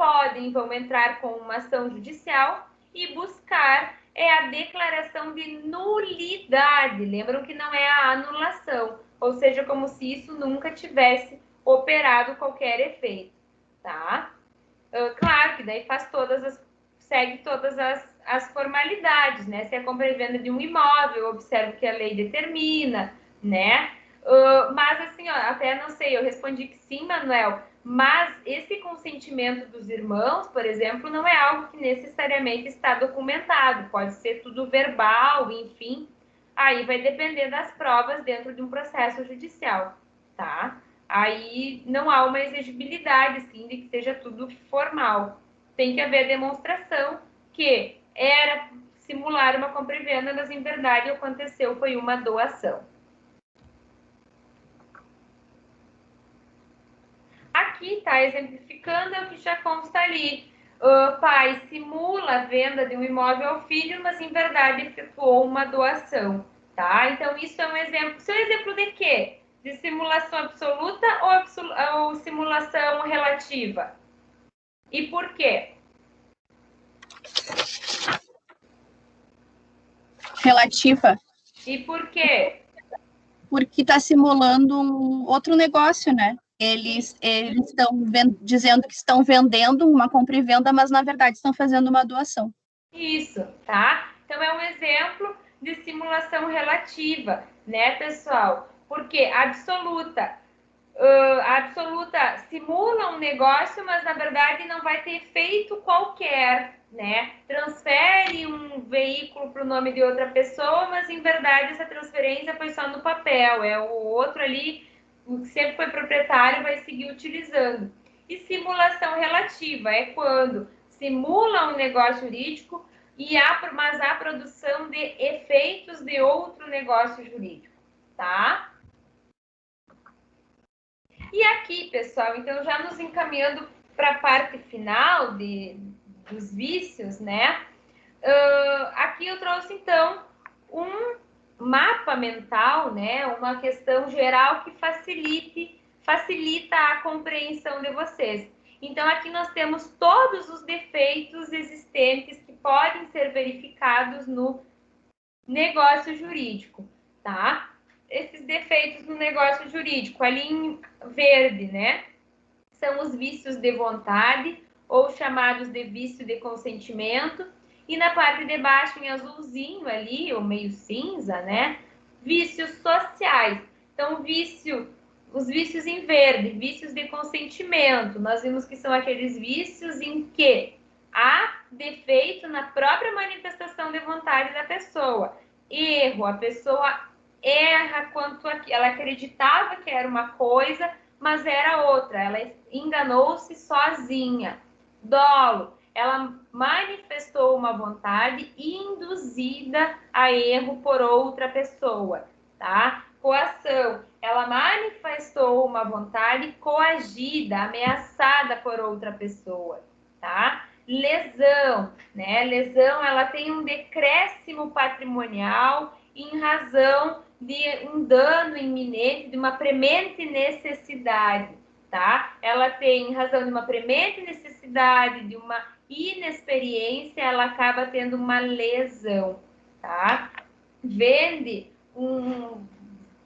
vão entrar com uma ação judicial e buscar a declaração de nulidade. Lembram que não é a anulação. Ou seja, como se isso nunca tivesse operado qualquer efeito, tá? Claro que daí segue todas as formalidades, né? Se é compra e venda de um imóvel, observa que a lei determina, né? Mas assim, ó, até não sei, eu respondi que sim, Manuel, mas esse consentimento dos irmãos, por exemplo, não é algo que necessariamente está documentado, pode ser tudo verbal, enfim, aí vai depender das provas dentro de um processo judicial, tá? Aí não há uma exigibilidade, sim, de que seja tudo formal. Tem que haver demonstração que era simular uma compra e venda, mas em verdade aconteceu foi uma doação. Aqui está exemplificando o que já consta ali. O pai simula a venda de um imóvel ao filho, mas em verdade efetuou uma doação, tá? Então, isso é um exemplo. Isso é um exemplo de quê? De simulação absoluta ou simulação relativa? E por quê? Relativa. E por quê? Porque está simulando um outro negócio, né? Eles estão dizendo que estão vendendo uma compra e venda, mas na verdade estão fazendo uma doação. Isso, tá? Então é um exemplo de simulação relativa, né, pessoal? Porque absoluta simula um negócio, mas na verdade não vai ter efeito qualquer, né? Transfere um veículo para o nome de outra pessoa, mas em verdade essa transferência foi só no papel, é o outro ali, o que sempre foi proprietário, vai seguir utilizando. E simulação relativa é quando simula um negócio jurídico, mas há produção de efeitos de outro negócio jurídico, tá? E aqui, pessoal, então já nos encaminhando para a parte final dos vícios, né? Aqui eu trouxe, então, um mapa mental, né? Uma questão geral que facilita a compreensão de vocês. Então, aqui nós temos todos os defeitos existentes que podem ser verificados no negócio jurídico, tá? Esses defeitos no negócio jurídico, ali em verde, né? São os vícios de vontade, ou chamados de vício de consentimento. E na parte de baixo, em azulzinho ali, ou meio cinza, né? Vícios sociais. Então, os vícios em verde, vícios de consentimento. Nós vimos que são aqueles vícios em que há defeito na própria manifestação de vontade da pessoa. Erro, a pessoa erra quanto ela acreditava que era uma coisa, mas era outra, ela enganou-se sozinha. Dolo, ela manifestou uma vontade induzida a erro por outra pessoa, tá? Coação, ela manifestou uma vontade coagida, ameaçada por outra pessoa, tá? Lesão, né? Lesão, ela tem um decréscimo patrimonial em razão de um dano iminente, de uma premente necessidade, tá? Ela tem, em razão de uma premente necessidade, de uma inexperiência, ela acaba tendo uma lesão, tá? Vende um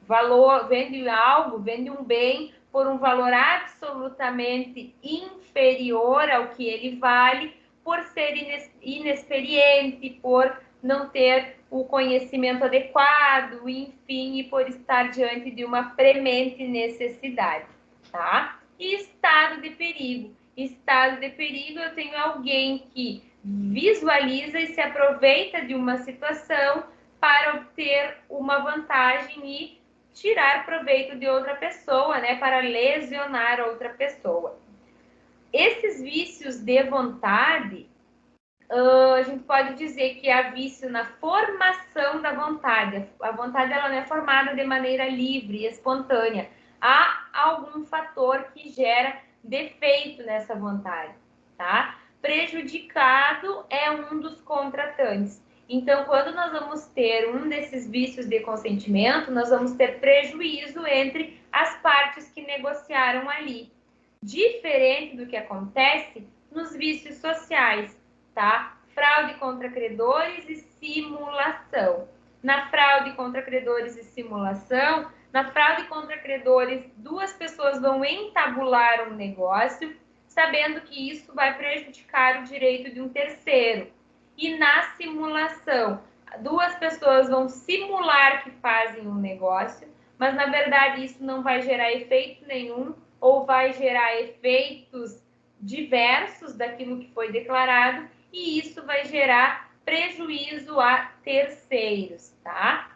valor, vende algo, vende um bem por um valor absolutamente inferior ao que ele vale, por ser inexperiente, por não ter o conhecimento adequado, enfim, e por estar diante de uma premente necessidade, tá? E estado de perigo. Estado de perigo, eu tenho alguém que visualiza e se aproveita de uma situação para obter uma vantagem e tirar proveito de outra pessoa, né? Para lesionar outra pessoa. Esses vícios de vontade, a gente pode dizer que há vício na formação da vontade. A vontade ela não é formada de maneira livre e espontânea. Há algum fator que gera defeito nessa vontade, tá? Prejudicado é um dos contratantes. Então, quando nós vamos ter um desses vícios de consentimento, nós vamos ter prejuízo entre as partes que negociaram ali. Diferente do que acontece nos vícios sociais, tá? Fraude contra credores e simulação. Na fraude contra credores e simulação, na fraude contra credores, duas pessoas vão entabular um negócio, sabendo que isso vai prejudicar o direito de um terceiro. E na simulação, duas pessoas vão simular que fazem um negócio, mas na verdade isso não vai gerar efeito nenhum, ou vai gerar efeitos diversos daquilo que foi declarado, e isso vai gerar prejuízo a terceiros, tá?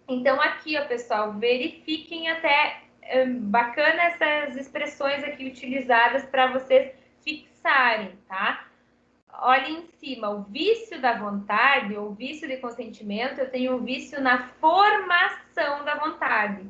Então, aqui, ó, pessoal, verifiquem até, bacana essas expressões aqui utilizadas para vocês fixarem, tá? Olha em cima, o vício da vontade, ou vício de consentimento, eu tenho um vício na formação da vontade.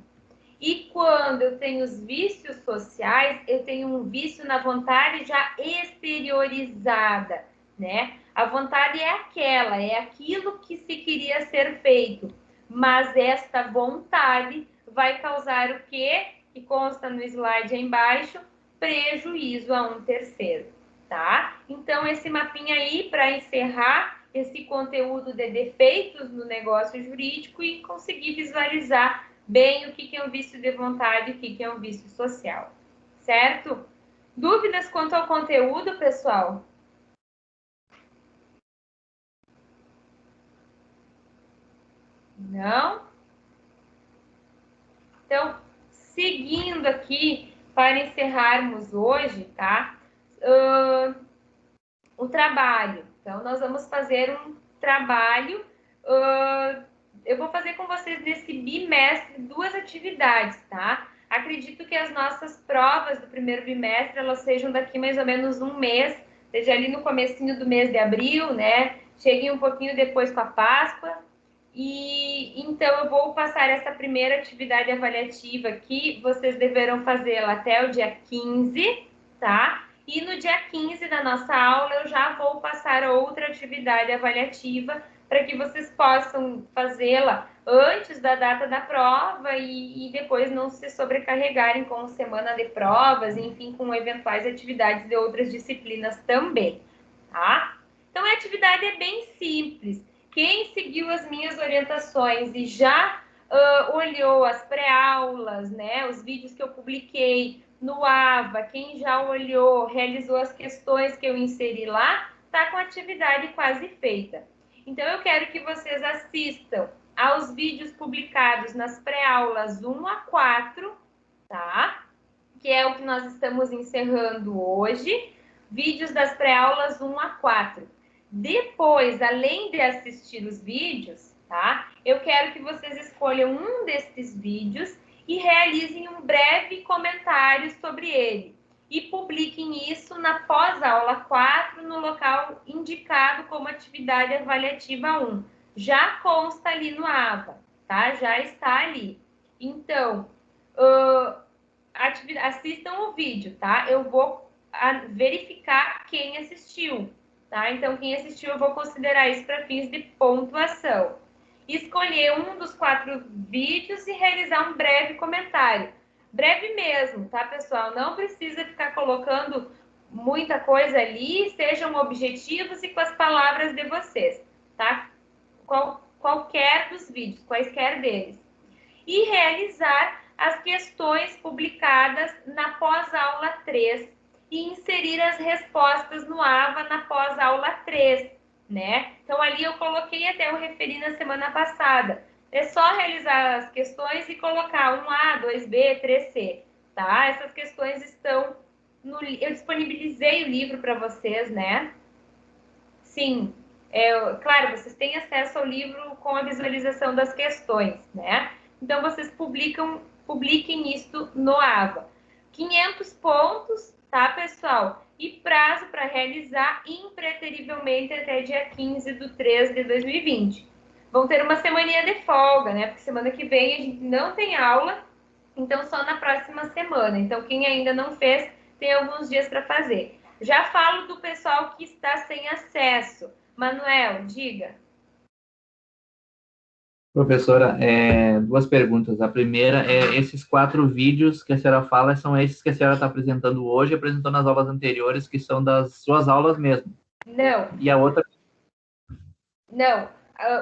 E quando eu tenho os vícios sociais, eu tenho um vício na vontade já exteriorizada, né? A vontade é aquilo que se queria ser feito, mas esta vontade vai causar o quê? Que consta no slide aí embaixo, prejuízo a um terceiro, tá? Então, esse mapinha aí, para encerrar esse conteúdo de defeitos no negócio jurídico e conseguir visualizar bem o que é um vício de vontade e o que é um vício social, certo? Dúvidas quanto ao conteúdo, pessoal? Não? Então, seguindo aqui, para encerrarmos hoje, tá? O trabalho. Então, nós vamos fazer um trabalho. Eu vou fazer com vocês nesse bimestre 2 atividades, tá? Acredito que as nossas provas do primeiro bimestre, elas sejam daqui mais ou menos um mês, seja ali no comecinho do mês de abril, né? Cheguem um pouquinho depois com a Páscoa. E então eu vou passar essa primeira atividade avaliativa aqui, vocês deverão fazê-la até o dia 15, tá? E no dia 15 da nossa aula eu já vou passar outra atividade avaliativa para que vocês possam fazê-la antes da data da prova e depois não se sobrecarregarem com semana de provas, enfim, com eventuais atividades de outras disciplinas também, tá? Então a atividade é bem simples. Quem seguiu as minhas orientações e já olhou as pré-aulas, né, os vídeos que eu publiquei no AVA, quem já olhou, realizou as questões que eu inseri lá, está com a atividade quase feita. Então, eu quero que vocês assistam aos vídeos publicados nas pré-aulas 1 a 4, tá? Que é o que nós estamos encerrando hoje. Vídeos das pré-aulas 1 a 4. Depois, além de assistir os vídeos, tá? Eu quero que vocês escolham um destes vídeos e realizem um breve comentário sobre ele. E publiquem isso na pós-aula 4, no local indicado como atividade avaliativa 1. Já consta ali no AVA, tá? Já está ali. Então, assistam o vídeo, tá? Eu vou verificar quem assistiu, tá? Então, quem assistiu, eu vou considerar isso para fins de pontuação. Escolher um dos 4 vídeos e realizar um breve comentário. Breve mesmo, tá, pessoal? Não precisa ficar colocando muita coisa ali, sejam objetivos e com as palavras de vocês, tá? Qualquer dos vídeos, quaisquer deles. E realizar as questões publicadas na pós-aula 3 e inserir as respostas no AVA na pós-aula 3, né? Então, ali eu coloquei, até eu referi na semana passada. É só realizar as questões e colocar 1A, 2B, 3C, tá? Essas questões estão no... Eu disponibilizei o livro para vocês, né? Sim, claro, vocês têm acesso ao livro com a visualização das questões, né? Então, vocês publiquem isso no AVA. 500 pontos, tá, pessoal? E prazo para realizar impreterivelmente até dia 15/3 de 2020. Vão ter uma semaninha de folga, né? Porque semana que vem a gente não tem aula, então só na próxima semana. Então, quem ainda não fez, tem alguns dias para fazer. Já falo do pessoal que está sem acesso. Manuel, diga. Professora, 2 perguntas. A primeira é, esses 4 vídeos que a senhora fala são esses que a senhora está apresentando hoje, apresentou nas aulas anteriores, que são das suas aulas mesmo? Não. E a outra? Não.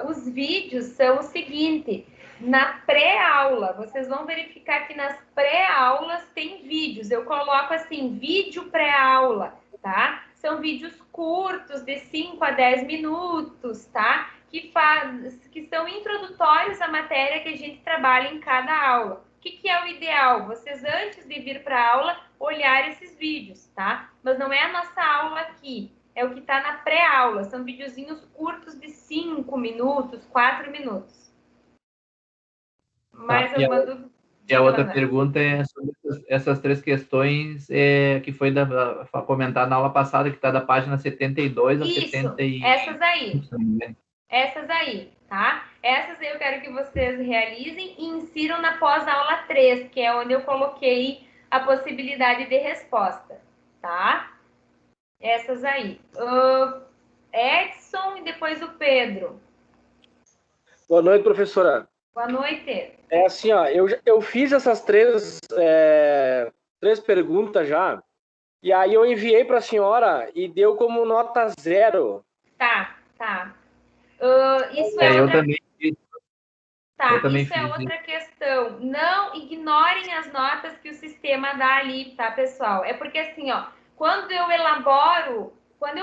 Os vídeos são o seguinte, na pré-aula, vocês vão verificar que nas pré-aulas tem vídeos. Eu coloco assim, vídeo pré-aula, tá? São vídeos curtos, de 5 a 10 minutos, tá? Que são introdutórios à matéria que a gente trabalha em cada aula. O que é o ideal? Vocês, antes de vir para a aula, olhar esses vídeos, tá? Mas não é a nossa aula aqui, é o que está na pré-aula. São videozinhos curtos de 5 minutos, 4 minutos. Mais alguma dúvida? E a outra pergunta é sobre essas 3 questões que foi comentada na aula passada, que está da página 72 a 70 e... essas aí. Essas aí, tá? Essas aí eu quero que vocês realizem e insiram na pós-aula 3, que é onde eu coloquei a possibilidade de resposta, tá? Essas aí. Edson e depois o Pedro. Boa noite, professora. Boa noite. É assim, ó, eu fiz essas três perguntas já, e aí eu enviei para a senhora e deu como nota 0. Tá. Isso Eu outra... também fiz. Tá, eu também isso é fiz. outra questão. Não ignorem as notas que o sistema dá ali, tá, pessoal? É porque assim, ó, quando eu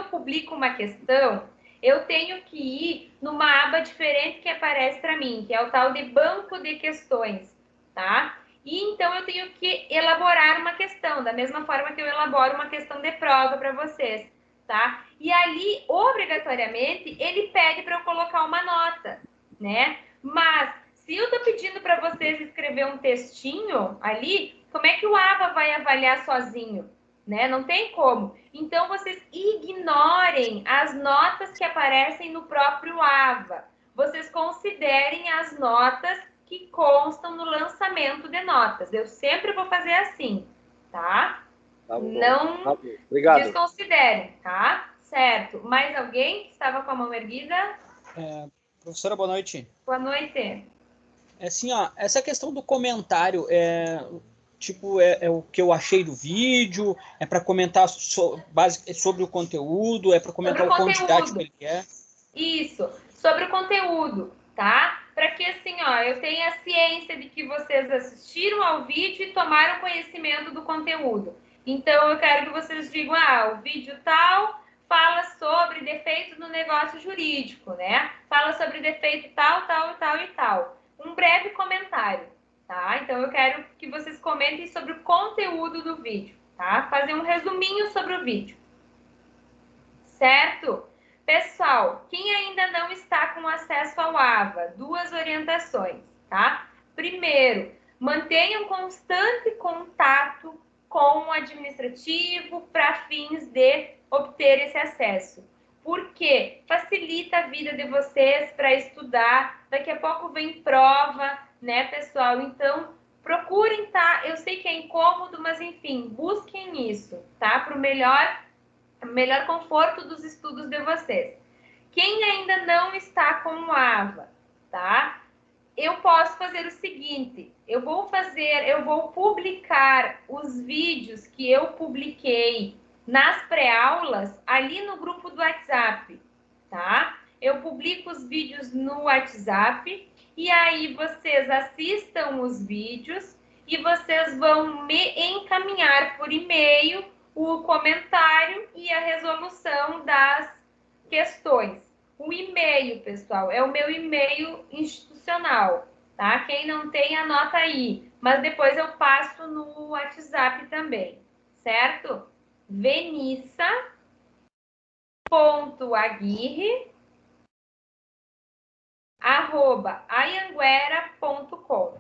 publico uma questão, eu tenho que ir numa aba diferente que aparece para mim, que é o tal de banco de questões, tá? E então eu tenho que elaborar uma questão, da mesma forma que eu elaboro uma questão de prova para vocês, tá? E ali, obrigatoriamente, ele pede para eu colocar uma nota, né? Mas se eu estou pedindo para vocês escrever um textinho ali, como é que o AVA vai avaliar sozinho? Né? Não tem como. Então, vocês ignorem as notas que aparecem no próprio AVA. Vocês considerem as notas que constam no lançamento de notas. Eu sempre vou fazer assim, tá? Tá bom, não tá bom. Obrigado. Desconsiderem, tá? Certo. Mais alguém que estava com a mão erguida? Professora, boa noite. Boa noite. Assim, ó, essa questão do comentário é o que eu achei do vídeo, é para comentar sobre o conteúdo, é para comentar o quão didático ele é. Isso, sobre o conteúdo, tá? Para que assim, ó, eu tenha ciência de que vocês assistiram ao vídeo e tomaram conhecimento do conteúdo. Então, eu quero que vocês digam, o vídeo tal fala sobre defeitos no negócio jurídico, né? Fala sobre defeito tal, tal, tal e tal. Um breve comentário, tá? Então, eu quero que vocês comentem sobre o conteúdo do vídeo, tá? Fazer um resuminho sobre o vídeo. Certo? Pessoal, quem ainda não está com acesso ao AVA, 2 orientações, tá? Primeiro, mantenham constante contato com o administrativo para fins de obter esse acesso. Porque facilita a vida de vocês para estudar. Daqui a pouco vem prova, né, pessoal? Então, procurem, tá? Eu sei que é incômodo, mas enfim, busquem isso, tá? Para o melhor conforto dos estudos de vocês. Quem ainda não está com o AVA, tá? Eu posso fazer o seguinte, eu vou publicar os vídeos que eu publiquei nas pré-aulas ali no grupo do WhatsApp, tá? Eu publico os vídeos no WhatsApp e aí vocês assistam os vídeos e vocês vão me encaminhar por e-mail o comentário e a resolução das questões. O e-mail, pessoal, é o meu e-mail institucional, tá? Quem não tem, anota aí. Mas depois eu passo no WhatsApp também, certo? venissa.aguirre@anhanguera.com.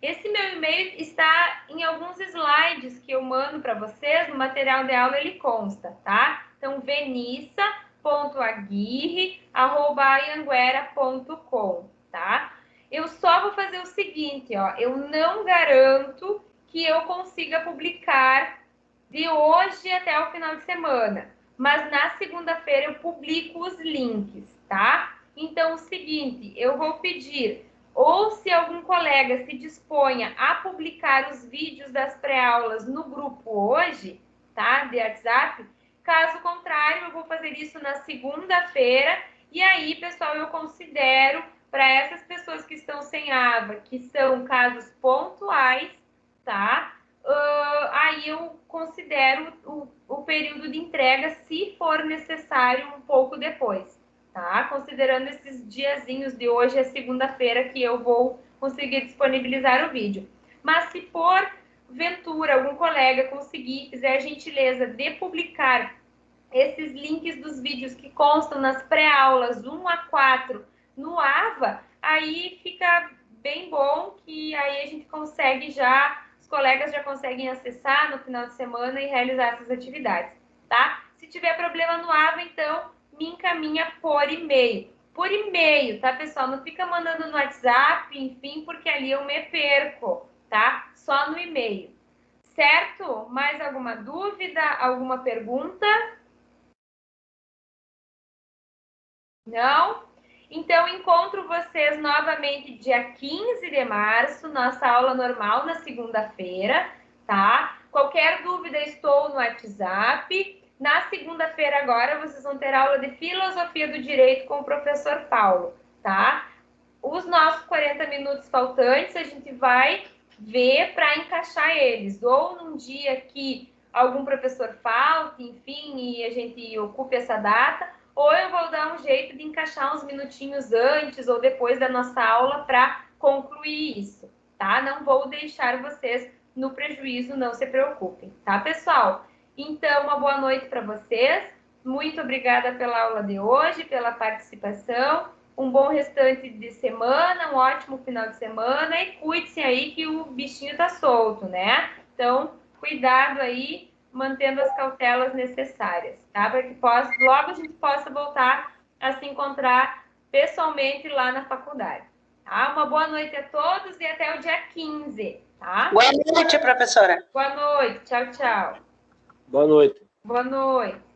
Esse meu e-mail está em alguns slides que eu mando para vocês, no material de aula ele consta, tá? Então, venissa.aguirre@anhanguera.com, tá? Eu só vou fazer o seguinte, ó, eu não garanto que eu consiga publicar de hoje até o final de semana, mas na segunda-feira eu publico os links, tá? Então, o seguinte, eu vou pedir, ou se algum colega se disponha a publicar os vídeos das pré-aulas no grupo hoje, tá? De WhatsApp. Caso contrário, eu vou fazer isso na segunda-feira. E aí, pessoal, eu considero para essas pessoas que estão sem AVA, que são casos pontuais, tá? Aí eu considero o período de entrega, se for necessário, um pouco depois, tá? Considerando esses diazinhos de hoje a segunda-feira que eu vou conseguir disponibilizar o vídeo. Mas se por ventura algum colega conseguir, fizer a gentileza de publicar esses links dos vídeos que constam nas pré-aulas 1 a 4 no AVA, aí fica bem bom, que aí a gente consegue já, os colegas já conseguem acessar no final de semana e realizar essas atividades, tá? Se tiver problema no AVA, então me encaminha por e-mail. Por e-mail, tá, pessoal? Não fica mandando no WhatsApp, enfim, porque ali eu me perco, tá? Só no e-mail. Certo? Mais alguma dúvida? Alguma pergunta? Não? Então, encontro vocês novamente dia 15 de março, nossa aula normal na segunda-feira, tá? Qualquer dúvida, estou no WhatsApp. Na segunda-feira agora, vocês vão ter aula de Filosofia do Direito com o professor Paulo, tá? Os nossos 40 minutos faltantes, a gente vai ver para encaixar eles, ou num dia que algum professor falte, enfim, e a gente ocupe essa data, ou eu vou dar um jeito de encaixar uns minutinhos antes ou depois da nossa aula para concluir isso, tá? Não vou deixar vocês no prejuízo, não se preocupem, tá, pessoal? Então, uma boa noite para vocês. Muito obrigada pela aula de hoje, pela participação. Um bom restante de semana, um ótimo final de semana e cuide-se aí que o bichinho tá solto, né? Então, cuidado aí, mantendo as cautelas necessárias, tá? Para que logo a gente possa voltar a se encontrar pessoalmente lá na faculdade, tá? Uma boa noite a todos e até o dia 15, tá? Boa noite, professora. Boa noite, tchau, tchau. Boa noite. Boa noite.